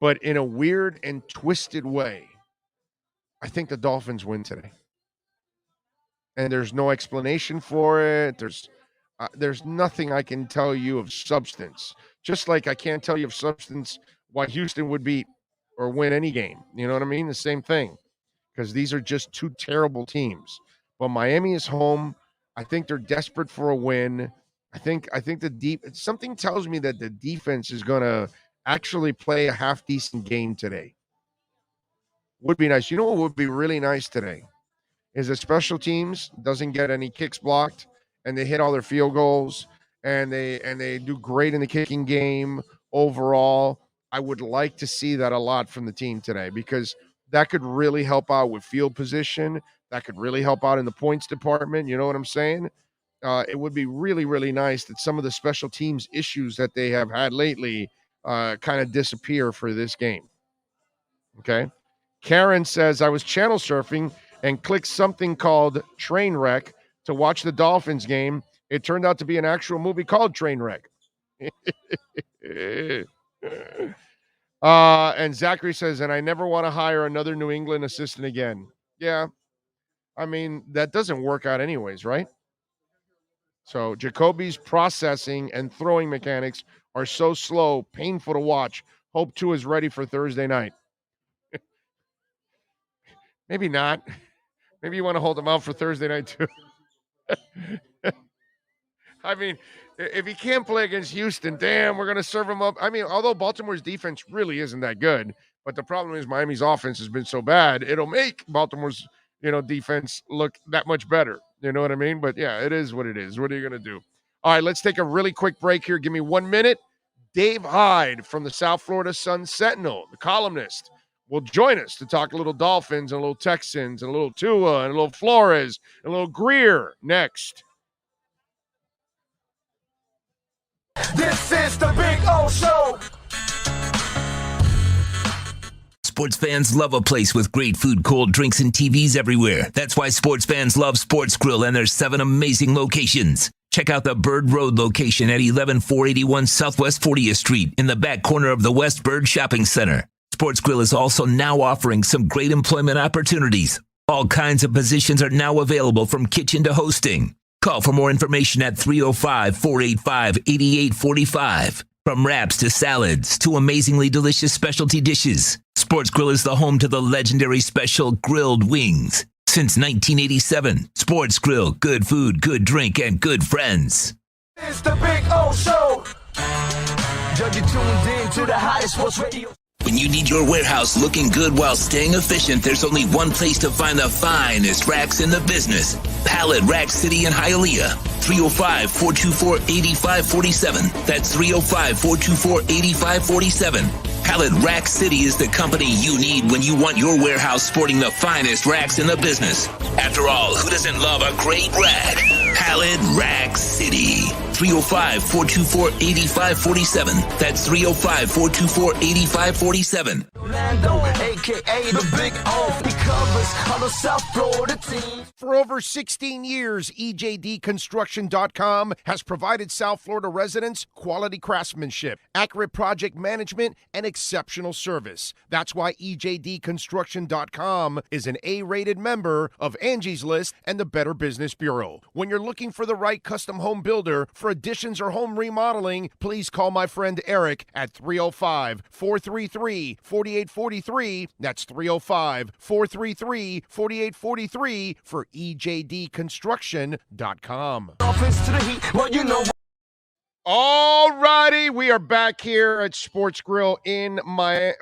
But in a weird and twisted way, I think the Dolphins win today. And there's no explanation for it. There's nothing I can tell you of substance. Just like I can't tell you of substance why Houston would beat or win any game. You know what I mean? The same thing. Because these are just two terrible teams. But Miami is home. I think they're desperate for a win. I think something tells me that the defense is going to actually play a half decent game today. Would be nice. You know what would be really nice today is that special teams doesn't get any kicks blocked and they hit all their field goals and they do great in the kicking game overall. I would like to see that a lot from the team today because that could really help out with field position. That could really help out in the points department. You know what I'm saying? It would be really, really nice that some of the special teams issues that they have had lately kind of disappear for this game. Okay. Karen says, I was channel surfing and clicked something called Trainwreck to watch the Dolphins game. It turned out to be an actual movie called Trainwreck. And Zachary says, and I never want to hire another New England assistant again. Yeah. I mean, that doesn't work out anyways, right? So Jacoby's processing and throwing mechanics are so slow, painful to watch. Hope Tua is ready for Thursday night. Maybe not. Maybe you want to hold him out for Thursday night too. I mean, if he can't play against Houston, damn, we're going to serve him up. I mean, although Baltimore's defense really isn't that good, but the problem is Miami's offense has been so bad, it'll make Baltimore's, defense look that much better. You know what I mean? But yeah, it is what it is. What are you going to do? All right, let's take a really quick break here. Give me 1 minute. Dave Hyde from the South Florida Sun-Sentinel, the columnist, will join us to talk a little Dolphins and a little Texans and a little Tua and a little Flores and a little Greer next. This is the Big O Show. Sports fans love a place with great food, cold drinks, and TVs everywhere. That's why sports fans love Sports Grill and their 7 amazing locations. Check out the Bird Road location at 11481 Southwest 40th Street in the back corner of the West Bird Shopping Center. Sports Grill is also now offering some great employment opportunities. All kinds of positions are now available from kitchen to hosting. Call for more information at 305-485-8845. From wraps to salads to amazingly delicious specialty dishes, Sports Grill is the home to the legendary special grilled wings. Since 1987, Sports Grill, good food, good drink, and good friends. It's the Big O Show. You're tuned in to the hottest sports radio. When you need your warehouse looking good while staying efficient, there's only one place to find the finest racks in the business. Pallet Rack City in Hialeah. 305-424-8547. That's 305-424-8547. Pallet Rack City is the company you need when you want your warehouse sporting the finest racks in the business. After all, who doesn't love a great rack? Pallet Rack City. 305-424-8547. That's 305-424-8547. Orlando, a.k.a. the Big O. He covers all the South Florida teams. For over 16 years, EJD Construction.com has provided South Florida residents quality craftsmanship, accurate project management, and exceptional service. That's why EJD Construction.com is an A-rated member of Angie's List and the Better Business Bureau. When you're looking for the right custom home builder for additions or home remodeling, please call my friend Eric at 305-433-4843. That's 305-433-4843 for EJDConstruction.com. Dolphins to the heat, well, you know. All righty, we are back here at Sports Grill in Bird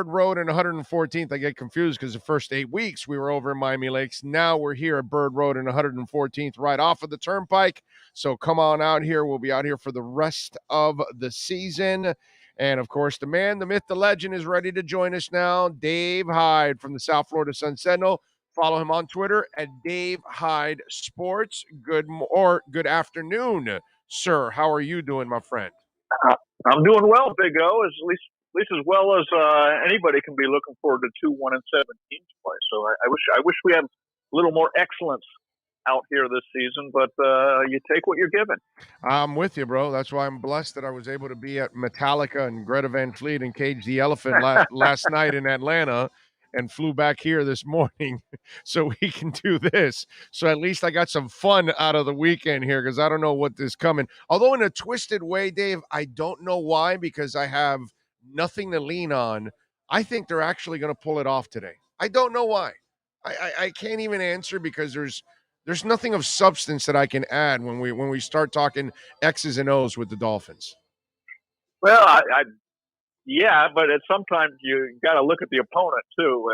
Road and 114th. I get confused because the first 8 weeks we were over in Miami Lakes. Now we're here at Bird Road and 114th, right off of the Turnpike. So come on out here. We'll be out here for the rest of the season. And, of course, the man, the myth, the legend is ready to join us now, Dave Hyde from the South Florida Sun-Sentinel. Follow him on Twitter at Dave Hyde Sports. Good afternoon, sir. How are you doing, my friend? I'm doing well, Big O. At least as well as anybody can be looking forward to 2 1-7 teams play. So I wish we had a little more excellence out here this season, but you take what you're given. I'm with you, bro. That's why I'm blessed that I was able to be at Metallica and Greta Van Fleet and Cage the Elephant last night in Atlanta, and flew back here this morning so we can do this. So at least I got some fun out of the weekend here, because I don't know what is coming. Although in a twisted way, Dave, I don't know why, because I have nothing to lean on. I think they're actually going to pull it off today. I don't know why. I can't even answer, because there's nothing of substance that I can add when we start talking X's and O's with the Dolphins. Well, yeah, but sometimes you got to look at the opponent too.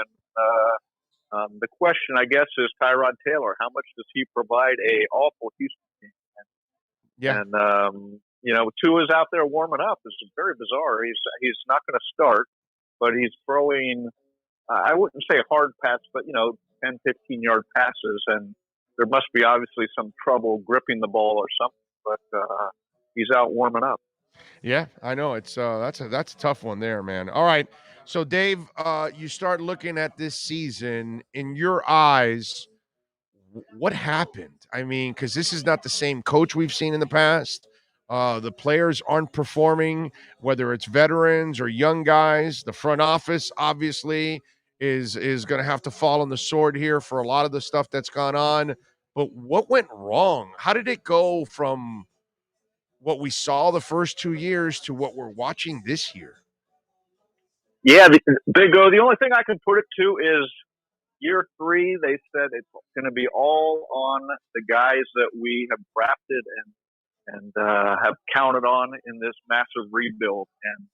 And the question, I guess, is Tyrod Taylor. How much does he provide a awful Houston team? Yeah. And Tua's out there warming up. It's very bizarre. He's not going to start, but he's throwing. I wouldn't say hard pass, but 10, 15-yard passes, and there must be obviously some trouble gripping the ball or something. But he's out warming up. Yeah, I know. It's that's a tough one there, man. All right. So Dave, you start looking at this season in your eyes, what happened? I mean, because this is not the same coach we've seen in the past. The players aren't performing, whether it's veterans or young guys. The front office obviously is going to have to fall on the sword here for a lot of the stuff that's gone on. But what went wrong? How did it go from what we saw the first 2 years to what we're watching this year? Yeah, Big O. The only thing I can put it to is year 3. They said it's going to be all on the guys that we have drafted and have counted on in this massive rebuild. And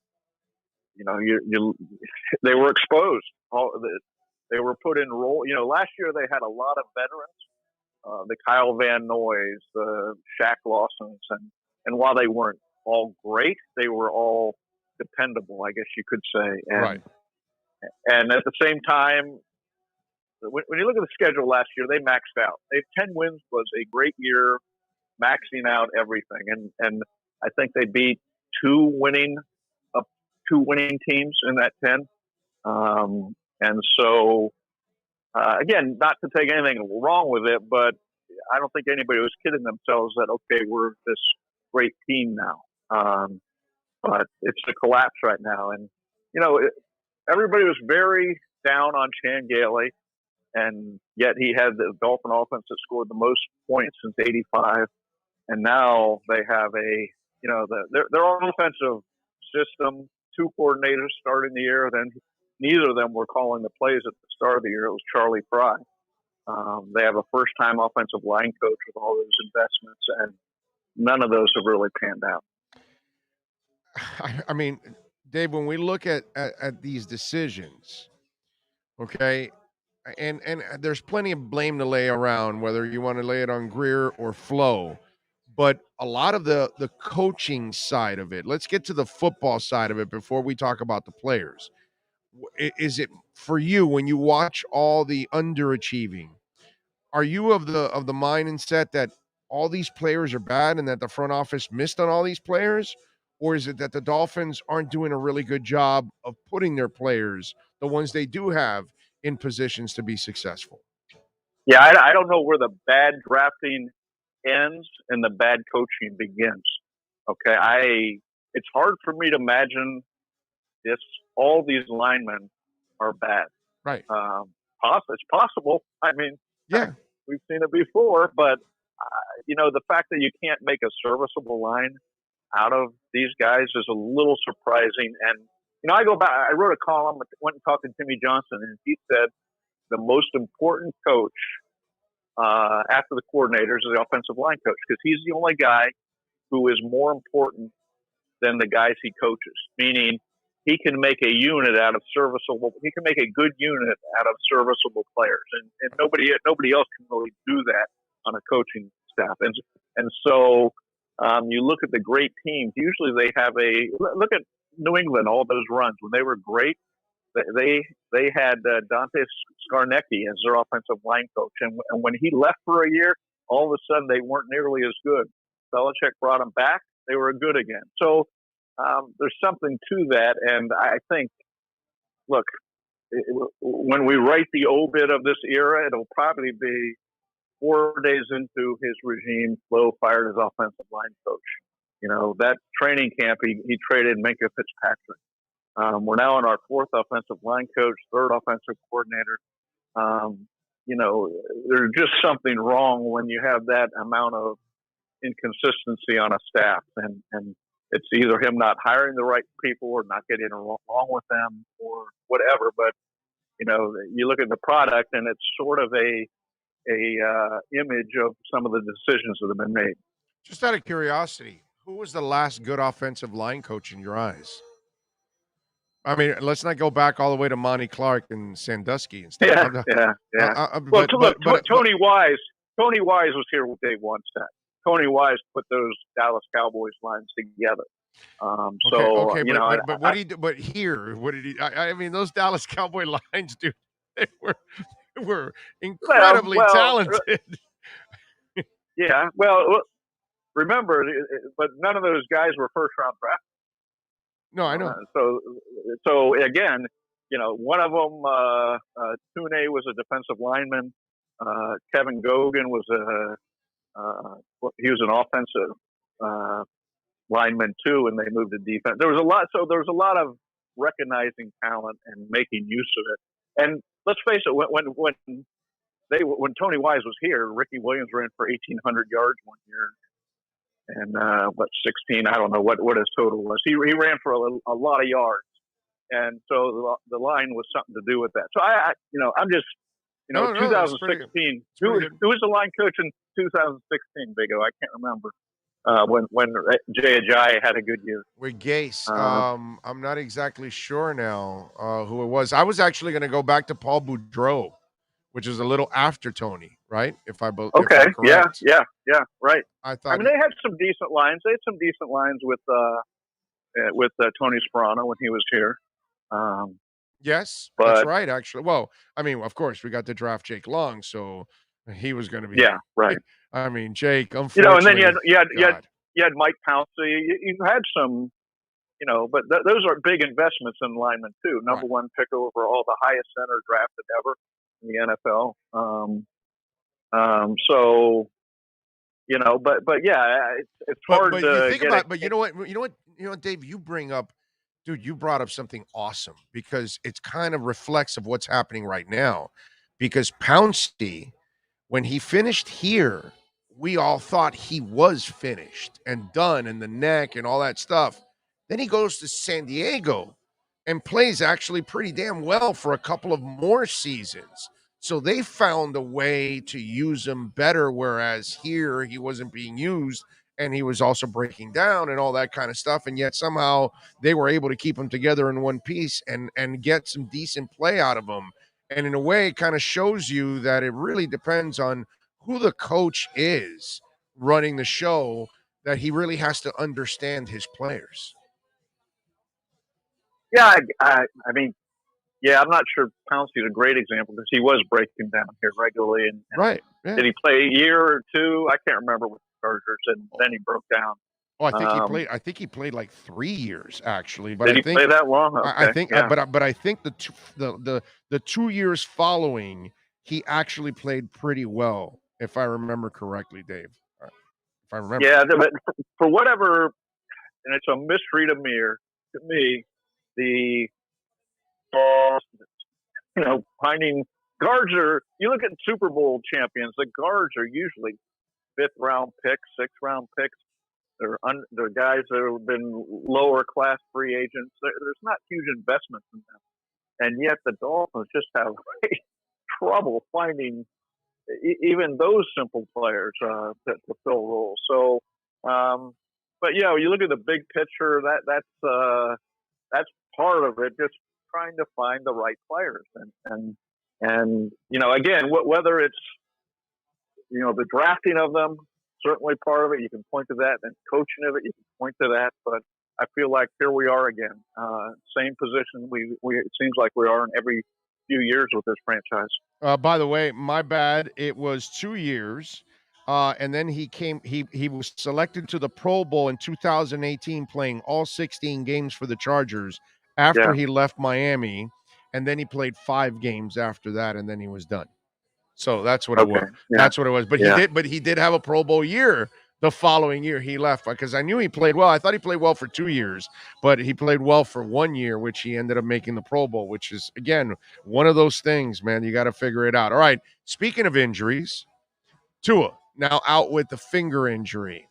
they were exposed. They were put in role. Last year they had a lot of veterans, the Kyle Van Noys, the Shaq Lawsons, and while they weren't all great, they were all dependable, I guess you could say. And, right. And at the same time, when you look at the schedule last year, they maxed out. 10 wins was a great year, maxing out everything. And I think they beat two winning teams in that 10. And so, again, not to take anything wrong with it, but I don't think anybody was kidding themselves that, okay, we're this great team now. But it's a collapse right now. And, everybody was very down on Chan Gailey, and yet he had the Dolphin offense that scored the most points since '85. And now they have their offensive system, 2 coordinators starting the year. Then neither of them were calling the plays at the start of the year. It was Charlie Fry. They have a first-time offensive line coach with all those investments, and none of those have really panned out. I mean, Dave, when we look at these decisions, okay, and there's plenty of blame to lay around, whether you want to lay it on Greer or Flo, but a lot of the coaching side of it, let's get to the football side of it before we talk about the players. Is it for you, when you watch all the underachieving, are you of the mindset that all these players are bad and that the front office missed on all these players? Or is it that the Dolphins aren't doing a really good job of putting their players, the ones they do have, in positions to be successful? Yeah, I don't know where the bad drafting ends and the bad coaching begins. Okay, it's hard for me to imagine all these linemen are bad. Right. It's possible. I mean, yeah, we've seen it before, but the fact that you can't make a serviceable line out of these guys is a little surprising. And I go back. I wrote a column, went and talked to Timmy Johnson, and he said the most important coach after the coordinators is the offensive line coach, because he's the only guy who is more important than the guys he coaches. Meaning, he can make a unit out of serviceable. He can make a good unit out of serviceable players, and nobody else can really do that on a coaching staff. And so you look at the great teams. Usually they have look at New England. All those runs when they were great, they had Dante Scarnecchia as their offensive line coach, and when he left for a year, all of a sudden they weren't nearly as good. Belichick brought them back. They were good again. So there's something to that, and I think, look, when we write the obit of this era, it'll probably be 4 days into his regime. Flo fired his offensive line coach. That training camp, he traded Minkah Fitzpatrick. We're now on our 4th offensive line coach, 3rd offensive coordinator. There's just something wrong when you have that amount of inconsistency on a staff, and it's either him not hiring the right people or not getting along with them or whatever. But you look at the product, and it's sort of a image of some of the decisions that have been made. Just out of curiosity, who was the last good offensive line coach in your eyes? I mean, let's not go back all the way to Monty Clark and Sandusky and stuff. Tony Wise was here with Dave Wannstedt. Tony Wise put those Dallas Cowboys lines together. But what did he do? But here, what did he? I mean, those Dallas Cowboy lines, dude, they were incredibly talented. Yeah, well, remember, but none of those guys were first-round drafts. No, I know. So again, one of them, Tune was a defensive lineman. Kevin Gogan was he was an offensive lineman too, and they moved to defense. There was a lot of recognizing talent and making use of it. And let's face it, when Tony Wise was here, Ricky Williams ran for 1,800 yards one year. And 16? I don't know what his total was. He ran for a lot of yards, and so the line was something to do with that. So I'm just 2016. Who was the line coach in 2016? Big O, I can't remember. When Jay Ajayi had a good year with Gase. I'm not exactly sure now who it was. I was actually going to go back to Paul Boudreau, which is a little after Tony, right? If I'm correct. Yeah, right. I mean, they had some decent lines. They had some decent lines with Tony Sperano when he was here. Yes, that's right. Actually, well, I mean, of course, we got to draft Jake Long, so he was going to be. Yeah, right. I mean, Jake. Unfortunately, and then you had Mike Pouncey. You had some, but those are big investments in linemen too. Number one pick overall, the highest center drafted ever in the NFL. But yeah, it's hard to think about. But you know what, Dave, you brought up something awesome, because it's kind of reflects of what's happening right now. Because Pouncey, when he finished here, we all thought he was finished and done, and the neck and all that stuff. Then he goes to San Diego and plays actually pretty damn well for a couple of more seasons. So they found a way to use him better, whereas here he wasn't being used, and he was also breaking down and all that kind of stuff. And yet somehow they were able to keep him together in one piece and get some decent play out of him. And in a way, it kind of shows you that it really depends on who the coach is running the show, that he really has to understand his players. Yeah, I mean, yeah, I'm not sure Pouncey is a great example because he was breaking down here regularly. And right. Yeah. Did he play a year or two? I can't remember with the Chargers, and then he broke down. Oh, I think he played like 3 years actually. But did he play that long? Okay. I think, yeah. but I think the 2 years following, he actually played pretty well, if I remember correctly, Dave. If I remember. Yeah, but for whatever, and it's a mystery to me, the finding guards are. You look at Super Bowl champions. The guards are usually 5th round picks, 6th round picks. They're guys that have been lower class free agents. There's not huge investments in them, and yet the Dolphins just have trouble finding even those simple players to fill roles. So, but you look at the big picture. That's part of it. Just trying to find the right players, and again, whether it's the drafting of them. Certainly part of it. You can point to that, and coaching of it, you can point to that. But I feel like here we are again, same position. It seems like we are in every few years with this franchise. By the way, my bad. It was 2 years. And then he was selected to the Pro Bowl in 2018, playing all 16 games for the Chargers after he left Miami. And then he played 5 games after that, and then he was done. So that's what it was. Yeah. That's what it was. But he did have a Pro Bowl year the following year. He left because I knew he played well. I thought he played well for 2 years, but he played well for 1 year, which he ended up making the Pro Bowl, which is, again, one of those things, man. You got to figure it out. All right. Speaking of injuries, Tua now out with the finger injury.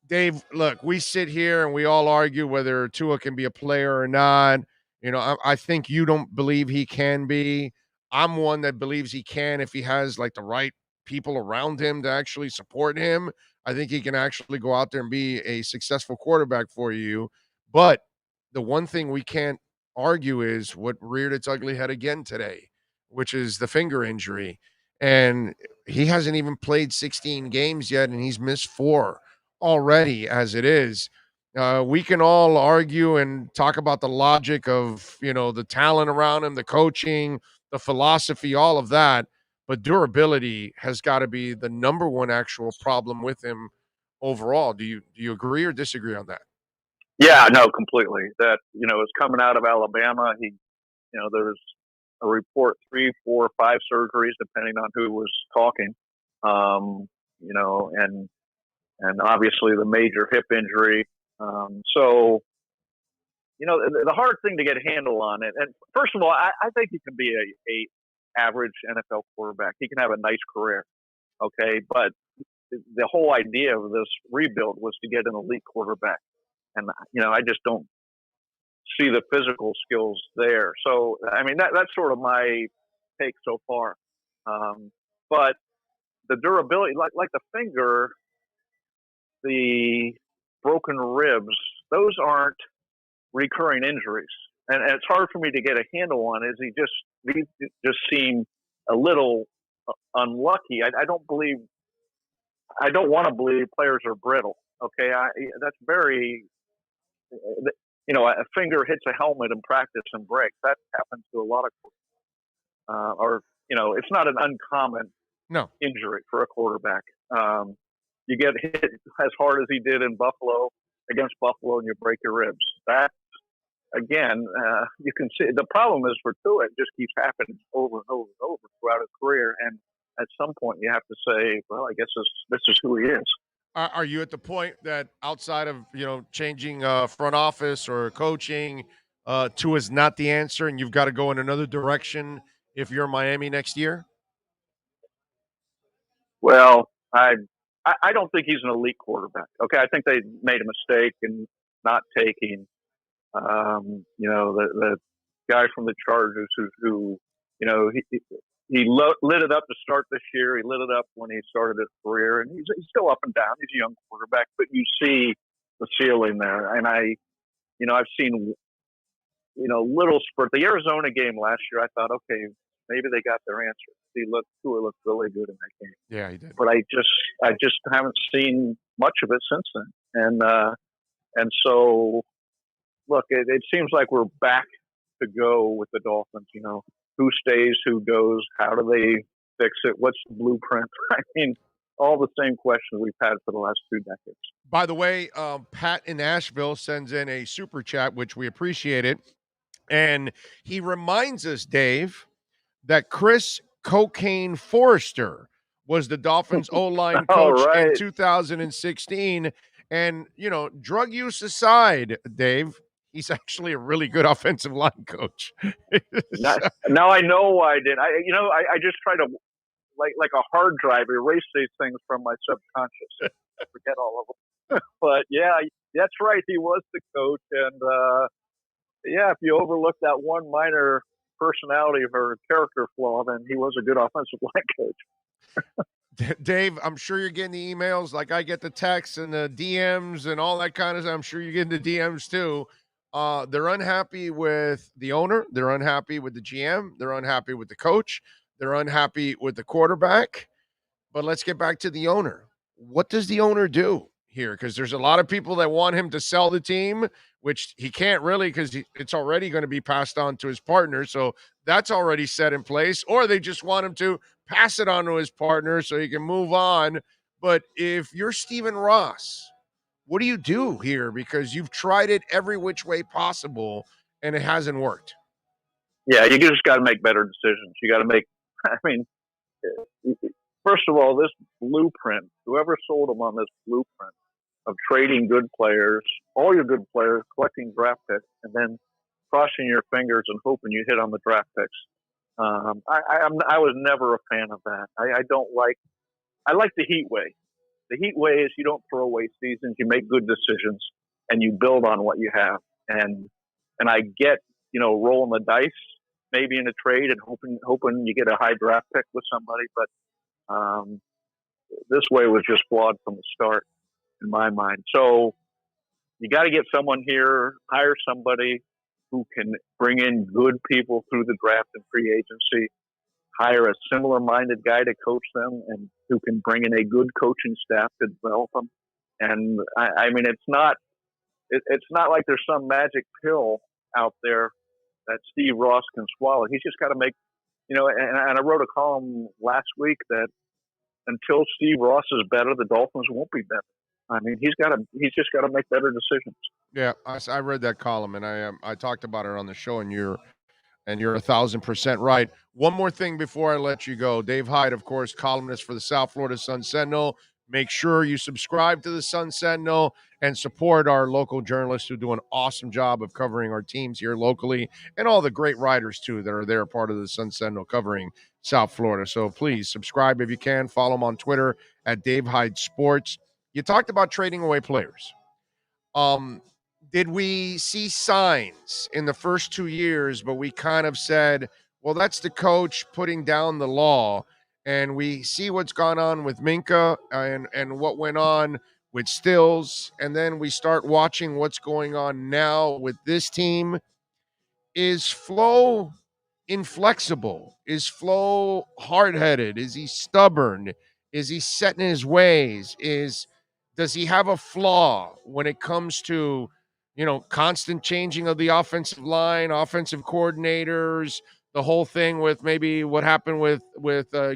Dave, look, we sit here and we all argue whether Tua can be a player or not. You know, I think you don't believe he can be. I'm one that believes he can if he has like the right people around him to actually support him. I think he can actually go out there and be a successful quarterback for you. But the one thing we can't argue is what reared its ugly head again today, which is the finger injury. And he hasn't even played 16 games yet, and he's missed 4 already as it is. We can all argue and talk about the logic of, you know, the talent around him, the coaching, the philosophy, all of that. But durability has got to be the number one actual problem with him overall. Do you agree or disagree on that? Yeah, no, completely. That, you know, is coming out of Alabama. He, you know, there's a report 3, 4, 5 surgeries, depending on who was talking. You know, and obviously the major hip injury. So, you know, the hard thing to get a handle on it. And first of all, I think he can be a average NFL quarterback. He can have a nice career. Okay. But the whole idea of this rebuild was to get an elite quarterback. And, you know, I just don't see the physical skills there. So, I mean, that's sort of my take so far. But the durability, like the finger, the broken ribs, those aren't recurring injuries. And it's hard for me to get a handle on. These just seem a little unlucky. I don't want to believe players are brittle. Okay. That's very, you know, a finger hits a helmet in practice and breaks. That happens to a lot of, or, you know, it's not an uncommon injury for a quarterback. You get hit as hard as he did in Buffalo against Buffalo and you break your ribs. That, again, you can see the problem is for Tua, it just keeps happening over and over and over throughout his career. And at some point you have to say, well, I guess this is who he is. Are you at the point that outside of, you know, changing front office or coaching, Tua is not the answer and you've got to go in another direction if you're Miami next year? Well, I don't think he's an elite quarterback. Okay, I think they made a mistake in not taking, you know, the guy from the Chargers who you know, he lit it up to start this year. He lit it up when he started his career, and he's still up and down. He's a young quarterback, but you see the ceiling there. And I've seen, you know, little spurt. The Arizona game last year, I thought, okay, maybe they got their answer. Tua looked really good in that game. Yeah, he did. But I just haven't seen much of it since then. And so, look, it seems like we're back to go with the Dolphins. You know, who stays, who goes, how do they fix it? What's the blueprint? I mean, all the same questions we've had for the last 2 decades. By the way, Pat in Asheville sends in a super chat, which we appreciate it. And he reminds us, Dave, that Chris Cocaine Forrester was the Dolphins O-line coach in 2016. And, you know, drug use aside, Dave, he's actually a really good offensive line coach. Now I know why I did. I just try to, like a hard drive, erase these things from my subconscious. Forget all of them. But, yeah, that's right. He was the coach. And, yeah, if you overlook that one minor personality or character flaw, then he was a good offensive line coach. Dave, I'm sure you're getting the emails like I get the texts and the DMs and all that kind of stuff. I'm sure you're getting the DMs too. They're unhappy with the owner. They're unhappy with the GM. They're unhappy with the coach. They're unhappy with the quarterback. But let's get back to the owner. What does the owner do? here? Because there's a lot of people that want him to sell the team, which he can't really because it's already going to be passed on to his partner. So that's already set in place. Or they just want him to pass it on to his partner so he can move on. But if you're Stephen Ross, what do you do here? Because you've tried it every which way possible and it hasn't worked. Yeah, you just got to make better decisions. You got to make, I mean, first of all, this blueprint, whoever sold them on this blueprint of trading good players, all your good players, collecting draft picks, and then crossing your fingers and hoping you hit on the draft picks. I was never a fan of that. I like the Heat way. The Heat way is you don't throw away seasons, you make good decisions, and you build on what you have. And I get, rolling the dice, maybe in a trade and hoping you get a high draft pick with somebody. But this way was just flawed from the start in my mind. So you got to get someone here, hire somebody who can bring in good people through the draft and free agency, hire a similar-minded guy to coach them and who can bring in a good coaching staff to develop them. And I mean, it's not like there's some magic pill out there that Steve Ross can swallow. He's just got to make, and I wrote a column last week that until Steve Ross is better, the Dolphins won't be better. I mean, he's just got to make better decisions. Yeah, I read that column and I talked about it on the show, and you're 1,000% right. One more thing before I let you go. Dave Hyde, of course, columnist for the South Florida Sun Sentinel. Make sure you subscribe to the Sun Sentinel and support our local journalists who do an awesome job of covering our teams here locally, and all the great writers, too, that are there, part of the Sun Sentinel covering South Florida. So please subscribe if you can. Follow him on Twitter at Dave Hyde Sports. You talked about trading away players. Did we see signs in the first 2 years, but we kind of said, well, that's the coach putting down the law, and we see what's gone on with Minka and what went on with Stills, and then we start watching what's going on now with this team. Is Flo inflexible? Is Flo hard-headed? Is he stubborn? Is he set in his ways? Does he have a flaw when it comes to constant changing of the offensive line, offensive coordinators, the whole thing with maybe what happened with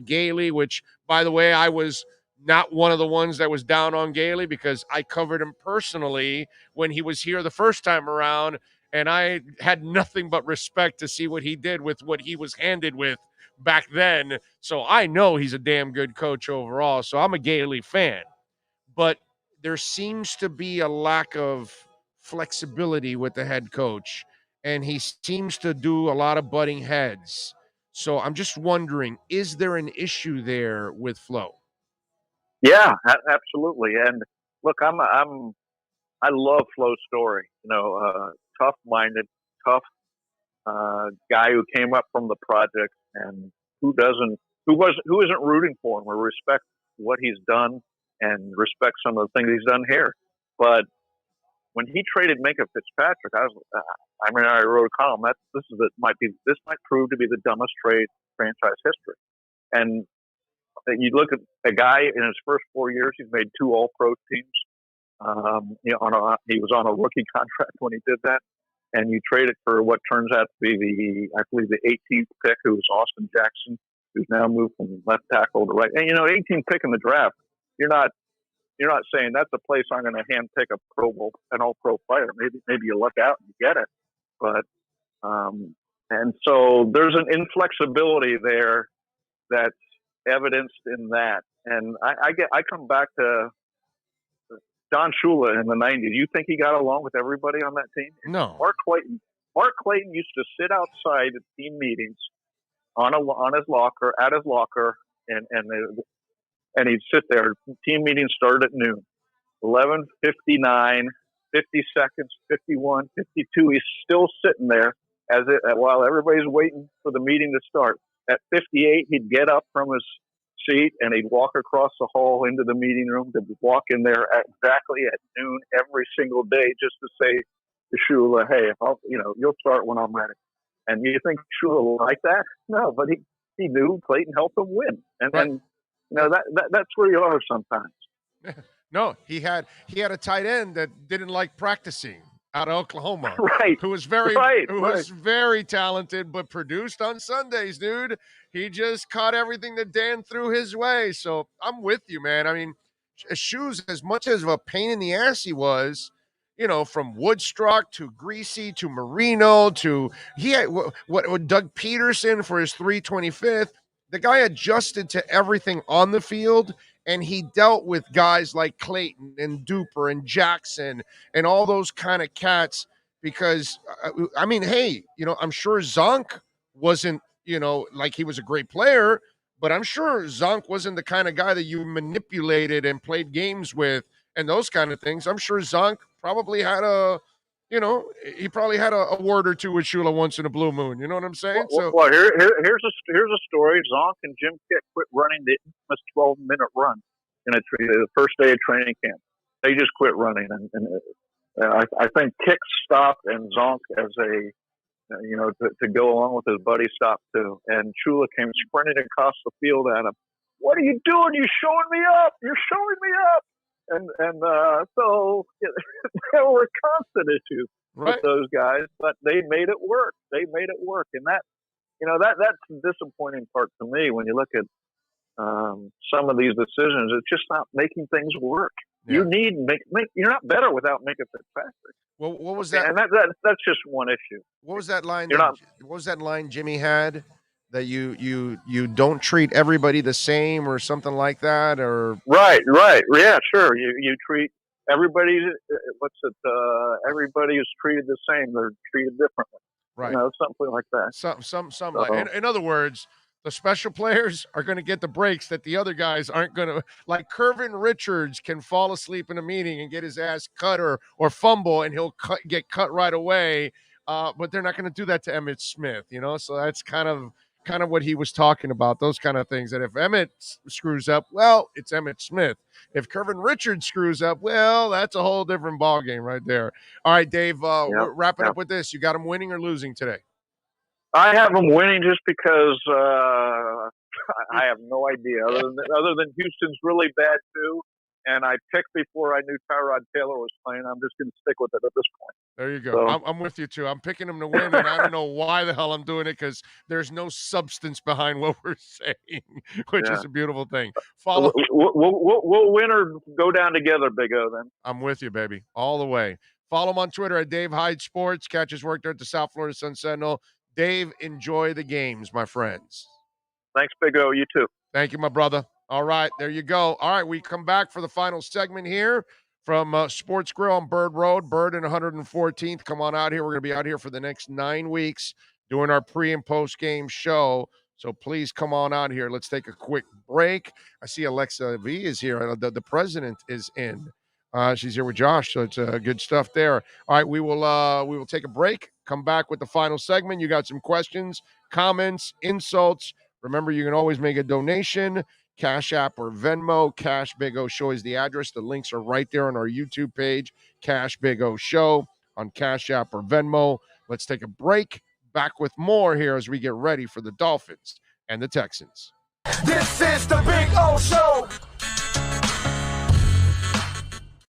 Gailey, which, by the way, I was not one of the ones that was down on Gailey because I covered him personally when he was here the first time around, and I had nothing but respect to see what he did with what he was handed with back then. So I know he's a damn good coach overall, so I'm a Gailey fan. But there seems to be a lack of flexibility with the head coach, and he seems to do a lot of butting heads. So I'm just wondering, is there an issue there with Flo? Yeah, absolutely. And look, I love Flo's story. Tough-minded, tough guy who came up from the project, and who isn't rooting for him or respect what he's done and respect some of the things he's done here. But when he traded Minka Fitzpatrick, I wrote a column that this might prove to be the dumbest trade in franchise history. And you look at a guy in his first 4 years, he's made 2 All-Pro teams. He was on a rookie contract when he did that, and you trade it for what turns out to be the 18th pick, who was Austin Jackson, who's now moved from left tackle to right. And 18th pick in the draft, you're not saying that's a place I'm going to hand pick an All-Pro player. Maybe you look out and you get it, but and so there's an inflexibility there that's evidenced in that. And I come back to Don Shula in the 90s. You think he got along with everybody on that team? No. Mark Clayton used to sit outside at team meetings at his locker, and he'd sit there. Team meetings started at noon. 11:59, 50 seconds, 51, 52. He's still sitting there while everybody's waiting for the meeting to start. At 58, he'd get up from his seat and he'd walk across the hall into the meeting room to walk in there exactly at noon every single day, just to say to Shula, "Hey, you'll start when I'm ready." And you think Shula like that? No, but he knew Clayton helped him win, and right. and that's where you are sometimes. No, he had a tight end that didn't like practicing out of Oklahoma. Right. Who was very talented, but produced on Sundays, dude. He just caught everything that Dan threw his way. So I'm with you, man. I mean, Shoes, as much as of a pain in the ass he was, from Woodstruck to Greasy to Marino to he had what Doug Peterson for his 325th. The guy adjusted to everything on the field, and he dealt with guys like Clayton and Duper and Jackson and all those kind of cats because, I mean, hey, I'm sure Zonk wasn't, like he was a great player, but I'm sure Zonk wasn't the kind of guy that you manipulated and played games with and those kind of things. I'm sure Zonk probably had a word or two with Shula once in a blue moon. You know what I'm saying? Here's a story. Zonk and Jim Kitt quit running the infamous 12-minute run in the first day of training camp. They just quit running, and I think Kitt stopped and Zonk as to go along with his buddy stopped too. And Shula came sprinting across the field at him. What are you doing? You're showing me up. You're showing me up. So there were constant issues with those guys, but they made it work. And that's the disappointing part to me when you look at some of these decisions. It's just not making things work. Yeah. You need you're not better without Minkah Fitzpatrick. Well, what was that? And that's just one issue. What was that line? What was that line Jimmy had? That you don't treat everybody the same or something like that, or right, yeah, sure. You treat everybody. Everybody is treated the same. They're treated differently. Right, something like that. Some. In other words, the special players are going to get the breaks that the other guys aren't going to. Like Kervin Richards can fall asleep in a meeting and get his ass cut or fumble, and he'll get cut right away. But they're not going to do that to Emmitt Smith. So that's kind of what he was talking about, those kind of things. That if Emmitt screws up, well, it's Emmitt Smith. If Kervin Richards screws up, well, that's a whole different ballgame right there. All right, Dave, we're wrapping up with this. You got him winning or losing today? I have him winning just because I have no idea. Other than Houston's really bad too, and I picked before I knew Tyrod Taylor was playing. I'm just going to stick with it at this point. There you go. So, I'm with you, too. I'm picking him to win, and I don't know why the hell I'm doing it because there's no substance behind what we're saying, which is a beautiful thing. We'll win or go down together, Big O, then. I'm with you, baby, all the way. Follow him on Twitter at Dave Hyde Sports. Catch his work there at the South Florida Sun Sentinel. Dave, enjoy the games, my friends. Thanks, Big O. You too. Thank you, my brother. All right, there you go. All right, we come back for the final segment here from Sports Grill on Bird Road, Bird and 114th. Come on out here. We're going to be out here for the next 9 weeks doing our pre- and post-game show. So please come on out here. Let's take a quick break. I see Alexa V is here. The president is in. She's here with Josh, so it's good stuff there. All right, we will take a break, come back with the final segment. You got some questions, comments, insults. Remember, you can always make a donation. Cash App or Venmo. Cash Big O Show is the address. The links are right there on our YouTube page, Cash Big O Show on Cash App or Venmo. Let's take a break. Back with more here as we get ready for the Dolphins and the Texans. This is the Big O Show.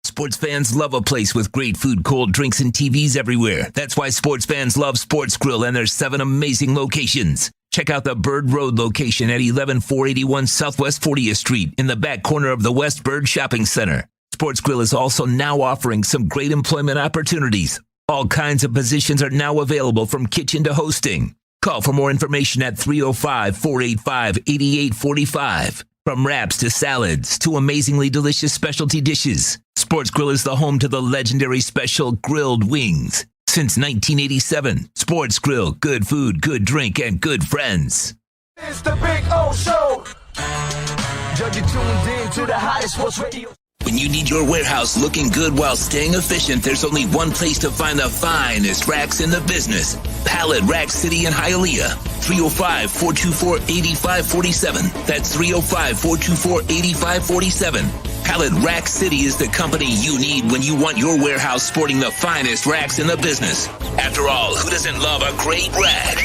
Sports fans love a place with great food, cold drinks, and TVs everywhere. That's why sports fans love Sports Grill and their 7 amazing locations. Check out the Bird Road location at 11481 Southwest 40th Street in the back corner of the West Bird Shopping Center. Sports Grill is also now offering some great employment opportunities. All kinds of positions are now available from kitchen to hosting. Call for more information at 305-485-8845. From wraps to salads to amazingly delicious specialty dishes, Sports Grill is the home to the legendary special grilled wings. Since 1987, Sports Grill, good food, good drink, and good friends. It's the Big O Show. Judge, you tuned in to the hottest sports radio. When you need your warehouse looking good while staying efficient, there's only one place to find the finest racks in the business. Pallet Rack City in Hialeah. 305-424-8547. That's 305-424-8547. Pallet Rack City is the company you need when you want your warehouse sporting the finest racks in the business. After all, who doesn't love a great rack?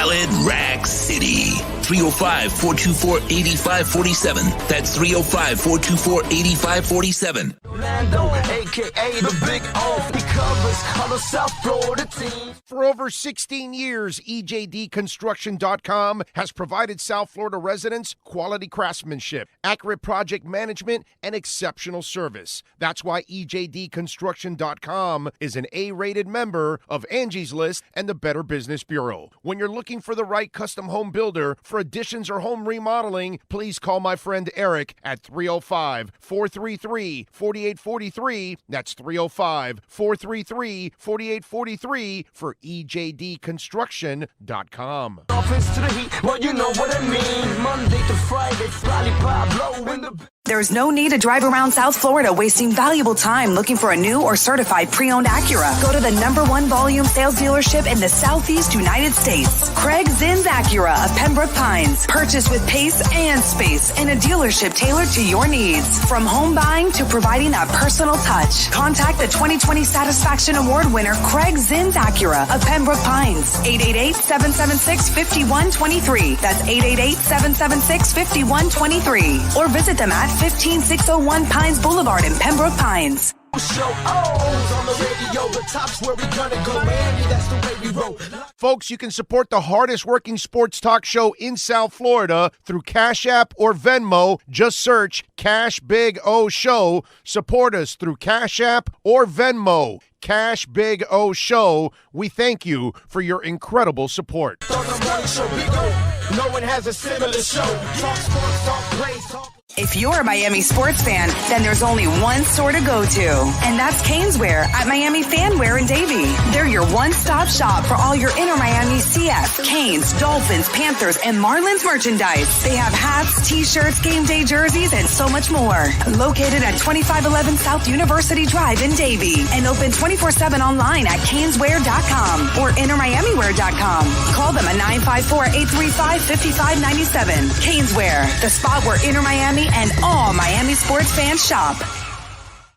Pallet Rack City. 305-424-8547. That's 305-424-8547. Lando, aka the Big O, he covers all the South Florida teams. For over 16 years, EJD Construction.com has provided South Florida residents quality craftsmanship, accurate project management, and exceptional service. That's why EJD Construction.com is an A-rated member of Angie's List and the Better Business Bureau. When you're looking for the right custom home builder for additions or home remodeling, please call my friend Eric at 305-433-4843. That's 305-433-4843 for EJDConstruction.com. Dolphins to the heat, well, you know what I mean. Monday to Friday, lollipop blow in the... There's no need to drive around South Florida wasting valuable time looking for a new or certified pre-owned Acura. Go to the #1 volume sales dealership in the Southeast United States. Craig Zinn's Acura of Pembroke Pines. Purchase with pace and space in a dealership tailored to your needs. From home buying to providing that personal touch. Contact the 2020 Satisfaction Award winner Craig Zinn's Acura of Pembroke Pines. 888-776-5123. That's 888-776-5123. Or visit them at 15601 Pines Boulevard in Pembroke Pines. Show O's on the radio, the top's where we gonna go, Miami, that's the way we roll. Folks, you can support the hardest working sports talk show in South Florida through Cash App or Venmo. Just search Cash Big O Show. Support us through Cash App or Venmo. Cash Big O Show. We thank you for your incredible support. On the morning show, Big O, no one has a similar show. Talk sports, talk plays, talk... If you're a Miami sports fan, then there's only one store to go to, and that's Canesware at Miami Fanwear in Davie. They're your one-stop shop for all your inner Miami CF, Canes, Dolphins, Panthers, and Marlins merchandise. They have hats, t-shirts, game day jerseys, and so much more. Located at 2511 South University Drive in Davie, and open 24/7 online at caneswear.com or innermiamiwear.com. Call them at 954-835-5597. Caneswear, the spot where inner Miami and all Miami sports fans shop.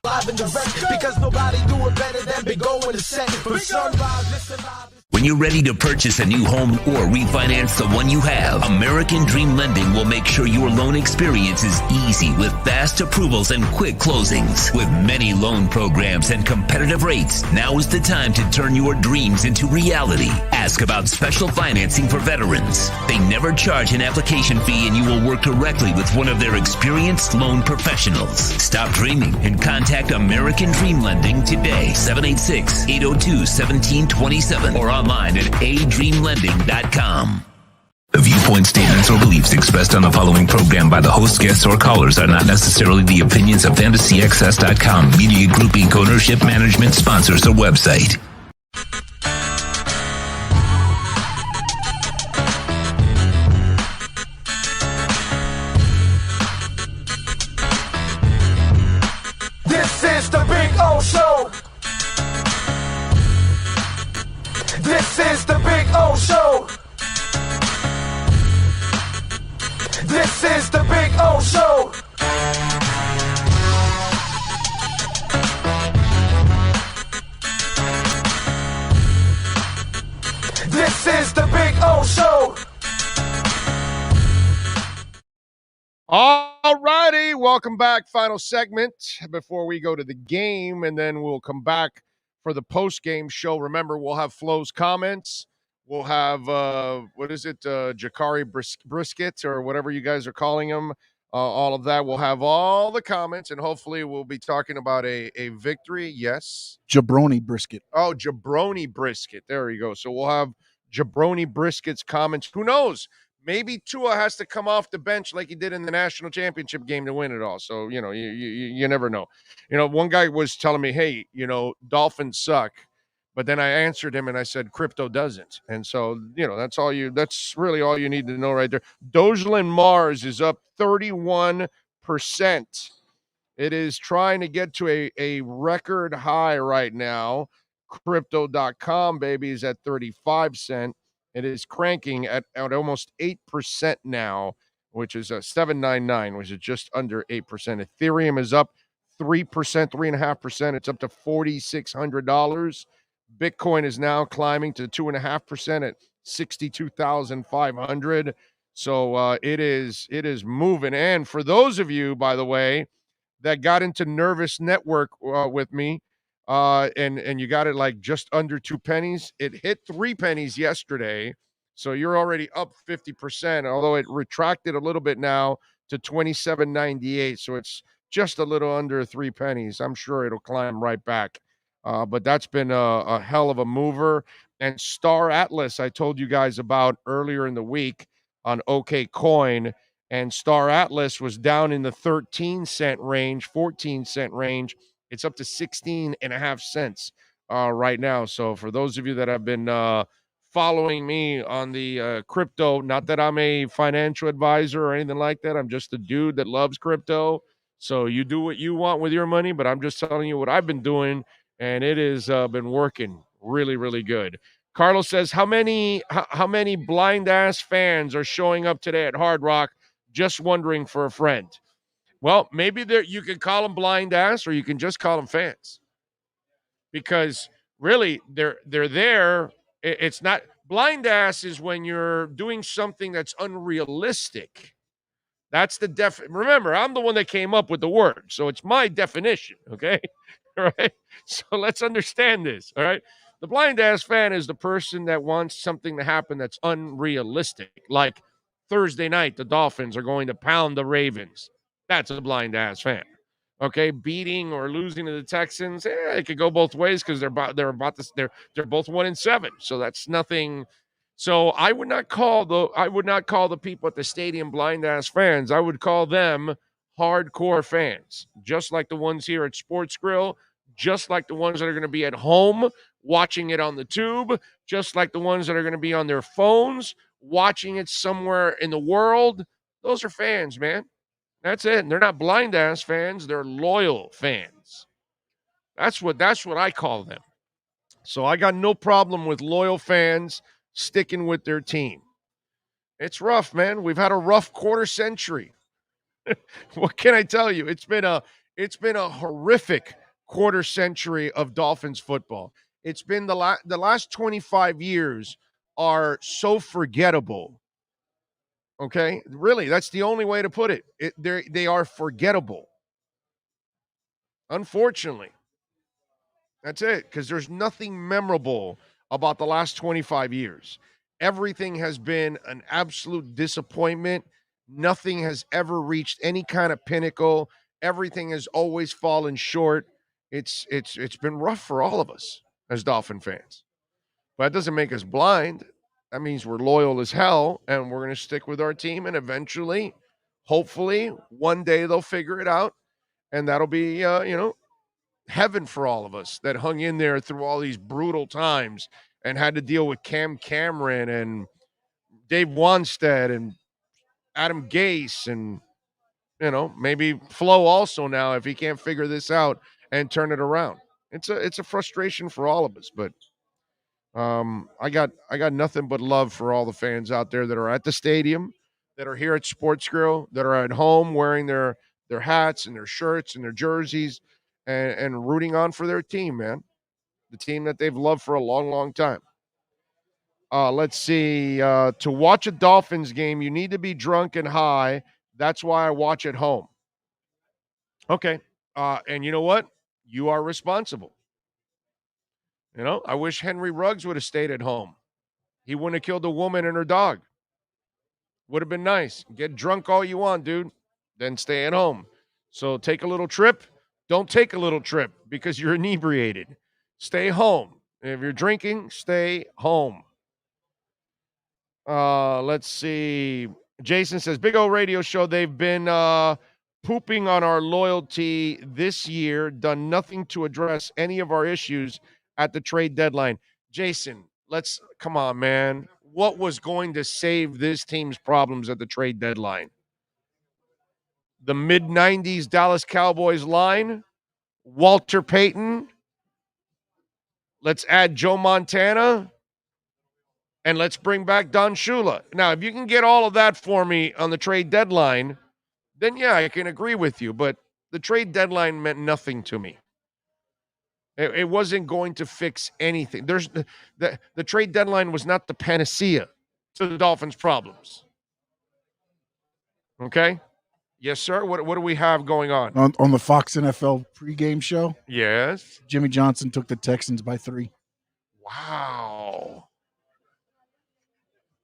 Live and direct, because nobody do it better than Big O in the set. From sunrise, listen live. When you're ready to purchase a new home or refinance the one you have, American Dream Lending will make sure your loan experience is easy with fast approvals and quick closings. With many loan programs and competitive rates, now is the time to turn your dreams into reality. Ask about special financing for veterans. They never charge an application fee, and you will work directly with one of their experienced loan professionals. Stop dreaming and contact American Dream Lending today. 786-802-1727 or online at adreamlending.com. The viewpoint, statements, or beliefs expressed on the following program by the host, guests, or callers are not necessarily the opinions of FantasyXS.com, Media Group Inc., ownership, management, sponsors, or website. This is the Big O Show. This is the Big O Show. This is the Big O Show. This is the Big O Show. All righty, welcome back. Final segment before we go to the game, and then we'll come back for the post-game show. Remember, we'll have Flo's comments. We'll have, Jakari Brisket, or whatever you guys are calling him. All of that. We'll have all the comments, and hopefully we'll be talking about a victory. Yes? Jabroni Brisket. Oh, Jabroni Brisket. There you go. So we'll have Jabroni Brisket's comments. Who knows? Maybe Tua has to come off the bench like he did in the national championship game to win it all. So, you never know. One guy was telling me, hey, Dolphins suck. But then I answered him and I said, crypto doesn't. And so, that's really all you need to know right there. Dojlan Mars is up 31%. It is trying to get to a record high right now. Crypto.com, baby, is at 35 cents. It is cranking at almost 8% now, which is a 799, which is just under 8%. Ethereum is up 3%, 3.5%. It's up to $4,600. Bitcoin is now climbing to 2.5% at 62,500. So it is moving. And for those of you, by the way, that got into Nervous Network with me, and you got it like just under 2 pennies. It hit 3 pennies yesterday, so you're already up 50%. Although it retracted a little bit now to 27.98, so it's just a little under 3 pennies. I'm sure it'll climb right back. But that's been a hell of a mover. And Star Atlas, I told you guys about earlier in the week on OK Coin. And Star Atlas was down in the 13-cent range, 14-cent range. It's up to 16.5 cents right now. So for those of you that have been following me on the crypto, not that I'm a financial advisor or anything like that. I'm just a dude that loves crypto. So you do what you want with your money, but I'm just telling you what I've been doing, and it has been working really, really good. Carlos says, how many blind-ass fans are showing up today at Hard Rock? Just wondering for a friend. Well, maybe you can call them blind ass, or you can just call them fans, because really they're there. It's not blind ass is when you're doing something that's unrealistic. That's the remember, I'm the one that came up with the word, so it's my definition. Okay, all right. So let's understand this. All right. The blind ass fan is the person that wants something to happen that's unrealistic, like Thursday night, the Dolphins are going to pound the Ravens. That's a blind-ass fan. Okay, beating or losing to the Texans, it could go both ways because they're both 1-7, so that's nothing. So I would not call the people at the stadium blind-ass fans. I would call them hardcore fans, just like the ones here at Sports Grill, just like the ones that are going to be at home watching it on the tube, just like the ones that are going to be on their phones watching it somewhere in the world. Those are fans, man. That's it. And they're not blind ass fans. They're loyal fans. That's what I call them. So I got no problem with loyal fans sticking with their team. It's rough, man. We've had a rough quarter century. What can I tell you? It's been a horrific quarter century of Dolphins football. It's been the last 25 years are so forgettable. Okay? Really, that's the only way to put it. They are forgettable. Unfortunately. That's it, because there's nothing memorable about the last 25 years. Everything has been an absolute disappointment. Nothing has ever reached any kind of pinnacle. Everything has always fallen short. It's been rough for all of us as Dolphin fans. But that doesn't make us blind. That means we're loyal as hell, and we're going to stick with our team, and eventually, hopefully, one day they'll figure it out, and that'll be, heaven for all of us that hung in there through all these brutal times and had to deal with Cam Cameron and Dave Wanstead and Adam Gase and, maybe Flo also now if he can't figure this out and turn it around. It's a frustration for all of us, but I got nothing but love for all the fans out there that are at the stadium, that are here at Sports Grill, that are at home wearing their hats and their shirts and their jerseys and rooting on for their team, man. The team that they've loved for a long, long time. Let's see. To watch a Dolphins game, you need to be drunk and high. That's why I watch at home. Okay. And you know what? You are responsible. I wish Henry Ruggs would have stayed at home. He wouldn't have killed a woman and her dog. Would have been nice. Get drunk all you want, dude. Then stay at home. So take a little trip. Don't take a little trip because you're inebriated. Stay home. If you're drinking, stay home. Let's see. Jason says, Big O Radio Show, they've been pooping on our loyalty this year, done nothing to address any of our issues at the trade deadline. Jason, come on, man. What was going to save this team's problems at the trade deadline? The mid-90s Dallas Cowboys line? Walter Payton? Let's add Joe Montana? And let's bring back Don Shula. Now, if you can get all of that for me on the trade deadline, then yeah, I can agree with you. But the trade deadline meant nothing to me. It wasn't going to fix anything. There's the trade deadline was not the panacea to the Dolphins' problems. Okay? Yes, sir. What do we have going on? On the Fox NFL pregame show, Yes. Jimmy Johnson took the Texans by 3. Wow.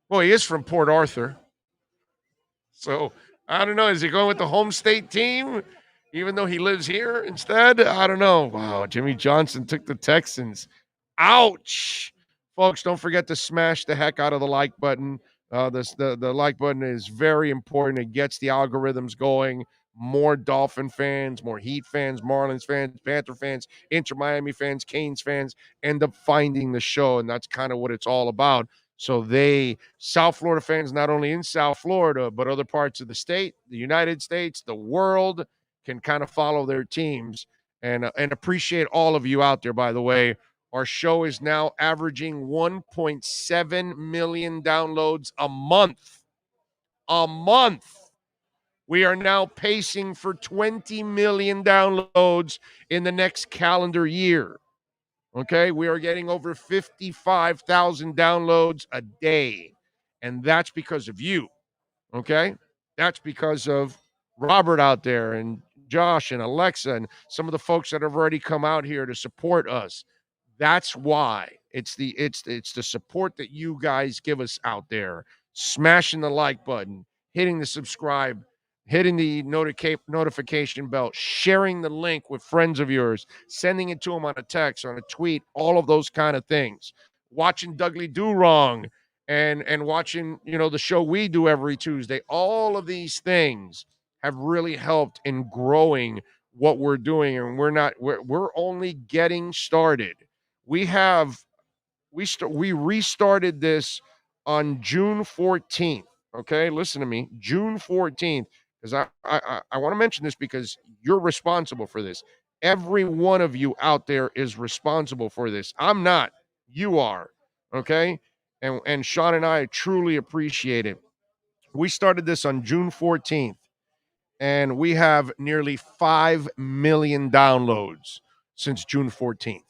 Well, he is from Port Arthur. So, I don't know. Is he going with the home state team, even though he lives here instead? I don't know. Wow, Jimmy Johnson took the Texans. Ouch. Folks, don't forget to smash the heck out of the like button. The like button is very important. It gets the algorithms going. More Dolphin fans, more Heat fans, Marlins fans, Panther fans, Inter Miami fans, Canes fans end up finding the show, and that's kind of what it's all about. So South Florida fans, not only in South Florida, but other parts of the state, the United States, the world, can kind of follow their teams and appreciate all of you out there, by the way. Our show is now averaging 1.7 million downloads a month. A month. We are now pacing for 20 million downloads in the next calendar year. Okay, we are getting over 55,000 downloads a day, and that's because of you. Okay, that's because of Robert out there and Josh and Alexa and some of the folks that have already come out here to support us. That's why. It's the support that you guys give us out there. Smashing the like button, hitting the subscribe, hitting the notification bell, sharing the link with friends of yours, sending it to them on a text, on a tweet, all of those kind of things. Watching Dudley Do Wrong and watching, the show we do every Tuesday. All of these things have really helped in growing what we're doing, and we're only getting started. We restarted this on June 14th. Okay, listen to me. June 14th. Because I want to mention this because you're responsible for this. Every one of you out there is responsible for this. I'm not. You are. Okay? And Sean and I truly appreciate it. We started this on June 14th, and we have nearly 5 million downloads since June 14th.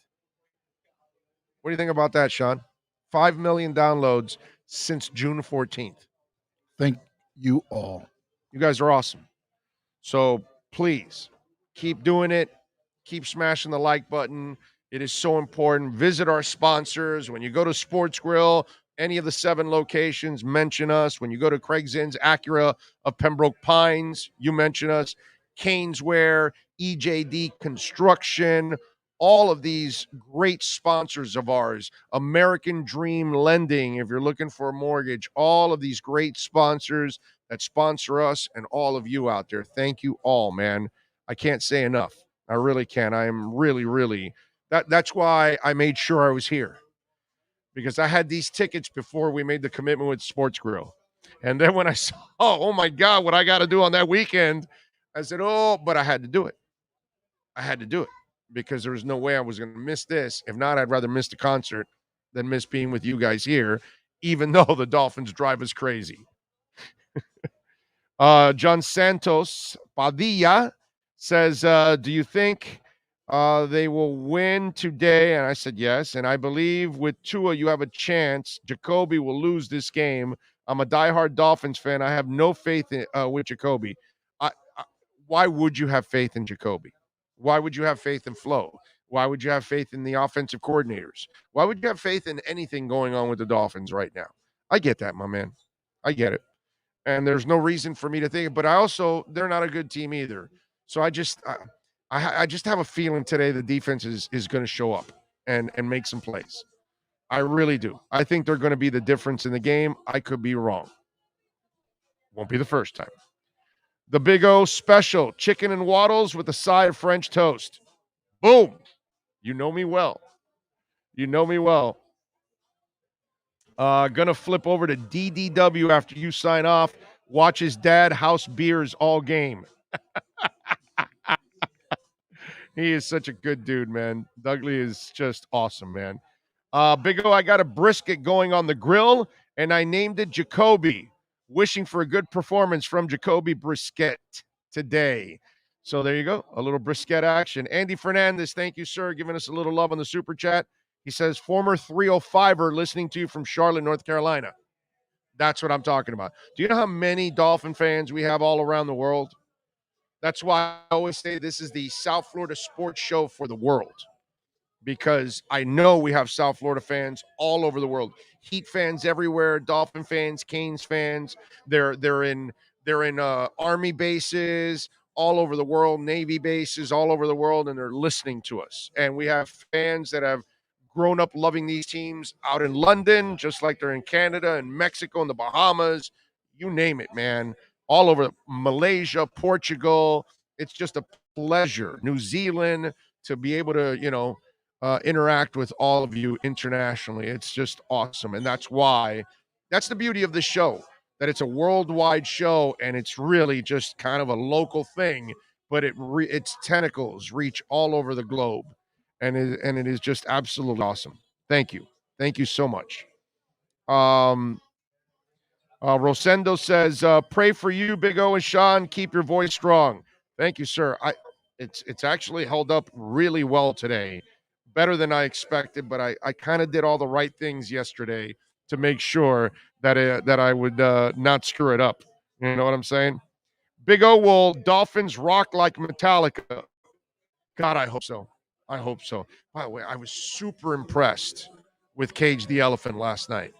What do you think about that, Sean? 5 million downloads since June 14th. Thank you all. You guys are awesome. So please keep doing it. Keep smashing the like button. It is so important. Visit our sponsors. When you go to Sports Grill, any of the 7 locations, mention us. When you go to Craig Zinn's Acura of Pembroke Pines, you mention us. Canesware, EJD Construction, all of these great sponsors of ours. American Dream Lending, if you're looking for a mortgage, all of these great sponsors that sponsor us and all of you out there. Thank you all, man. I can't say enough. I really can't. I am really, really. That's why I made sure I was here, because I had these tickets before we made the commitment with Sports Grill. And then when I saw, oh my God, what I got to do on that weekend, I said, but I had to do it. I had to do it because there was no way I was going to miss this. If not, I'd rather miss the concert than miss being with you guys here, even though the Dolphins drive us crazy. John Santos Padilla says, do you think they will win today? And I said yes. And I believe with Tua, you have a chance. Jacoby will lose this game. I'm a diehard Dolphins fan. I have no faith with Jacoby. Why would you have faith in Jacoby? Why would you have faith in Flo? Why would you have faith in the offensive coordinators? Why would you have faith in anything going on with the Dolphins right now? I get that, my man. I get it. And there's no reason for me to think, but they're not a good team either. So I just have a feeling today the defense is going to show up and make some plays. I really do. I think they're going to be the difference in the game. I could be wrong. Won't be the first time. The Big O special, chicken and waddles with a side of French toast. Boom. You know me well. You know me well. Gonna flip over to DDW after you sign off. Watch his dad house beers all game. He is such a good dude, man. Dougley is just awesome, man. Big O, I got a brisket going on the grill, and I named it Jacoby. Wishing for a good performance from Jacoby Brisket today. So there you go. A little brisket action. Andy Fernandez, thank you, sir, giving us a little love on the super chat. He says, former 305er listening to you from Charlotte, North Carolina. That's what I'm talking about. Do you know how many Dolphin fans we have all around the world? That's why I always say this is the South Florida sports show for the world, because I know we have South Florida fans all over the world. Heat fans everywhere, Dolphin fans, Canes fans. They're in Army bases all over the world, Navy bases all over the world, and they're listening to us. And we have fans that have grown up loving these teams out in London, just like they're in Canada and Mexico and the Bahamas. You name it, man. All over Malaysia, Portugal. It's just a pleasure. New Zealand, to be able to, interact with all of you internationally. It's just awesome. And that's the beauty of the show, that it's a worldwide show and it's really just kind of a local thing, but its tentacles reach all over the globe. And it is just absolutely awesome. Thank you. Thank you so much. Rosendo says, pray for you, Big O and Sean. Keep your voice strong. Thank you, sir. It's actually held up really well today. Better than I expected, but I kind of did all the right things yesterday to make sure that I would not screw it up. You know what I'm saying? Big O, will Dolphins rock like Metallica? God, I hope so. I hope so. By the way, I was super impressed with Cage the Elephant last night.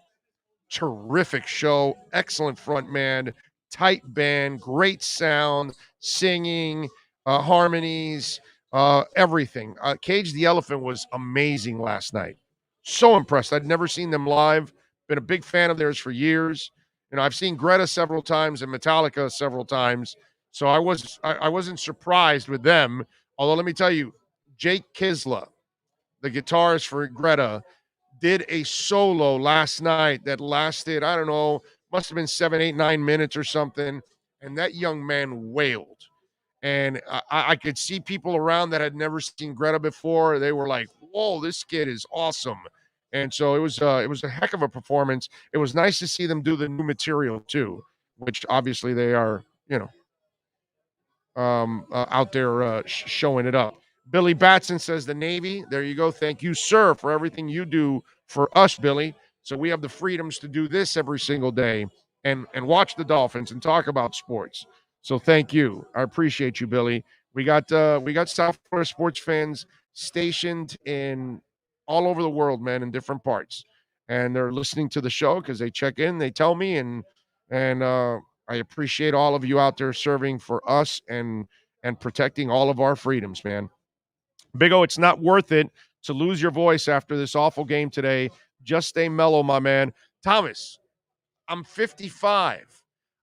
Terrific show, excellent front man, tight band, great sound, singing, harmonies, everything. Cage the Elephant was amazing last night. So impressed. I'd never seen them live. Been a big fan of theirs for years. I've seen Greta several times and Metallica several times, so I wasn't surprised with them. Although let me tell you, Jake Kisla, the guitarist for Greta, did a solo last night that lasted, I don't know, must have been 7, 8, 9 minutes or something. And that young man wailed. And I could see people around that had never seen Greta before. They were like, whoa, this kid is awesome. And so it was a heck of a performance. It was nice to see them do the new material too, which obviously they are, out there showing it up. Billy Batson says the Navy. There you go. Thank you, sir, for everything you do for us, Billy. So we have the freedoms to do this every single day and watch the Dolphins and talk about sports. So thank you. I appreciate you, Billy. We got South Florida sports fans stationed in all over the world, man, in different parts. And they're listening to the show because they check in, they tell me, and I appreciate all of you out there serving for us and protecting all of our freedoms, man. Big O, it's not worth it to lose your voice after this awful game today. Just stay mellow, my man. Thomas, I'm 55.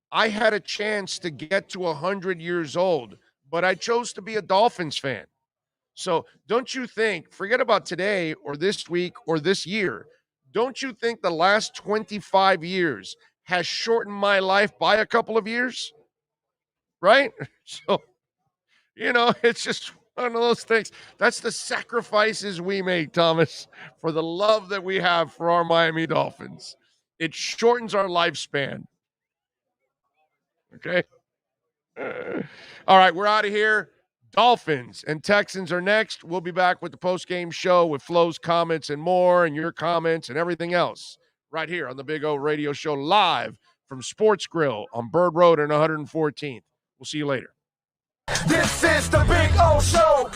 I had a chance to get to 100 years old, but I chose to be a Dolphins fan. So don't you think, forget about today or this week or this year, don't you think the last 25 years has shortened my life by a couple of years? Right? So, it's just one of those things. That's the sacrifices we make, Thomas, for the love that we have for our Miami Dolphins. It shortens our lifespan. Okay? All right, we're out of here. Dolphins and Texans are next. We'll be back with the post-game show with Flo's comments and more, and your comments and everything else right here on the Big O Radio Show, live from Sports Grill on Bird Road and 114th. We'll see you later. This is the Big O Show.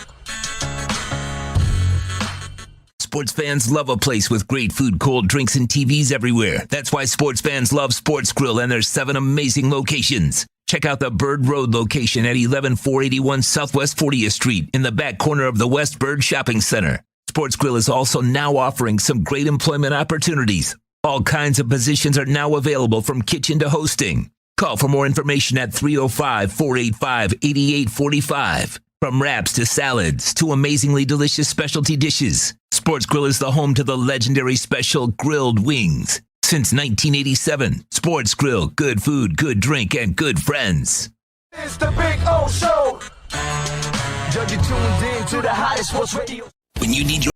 Sports fans love a place with great food, cold drinks, and TVs everywhere. That's why sports fans love Sports Grill and their 7 amazing locations. Check out the Bird Road location at 11481 Southwest 40th Street in the back corner of the West Bird Shopping Center. Sports Grill is also now offering some great employment opportunities. All kinds of positions are now available, from kitchen to hosting. Call for more information at 305-485-8845. From wraps to salads to amazingly delicious specialty dishes, Sports Grill is the home to the legendary special grilled wings. Since 1987, Sports Grill, good food, good drink, and good friends. It's the Big O Show. You're tuned in to the hottest sports radio. When you need your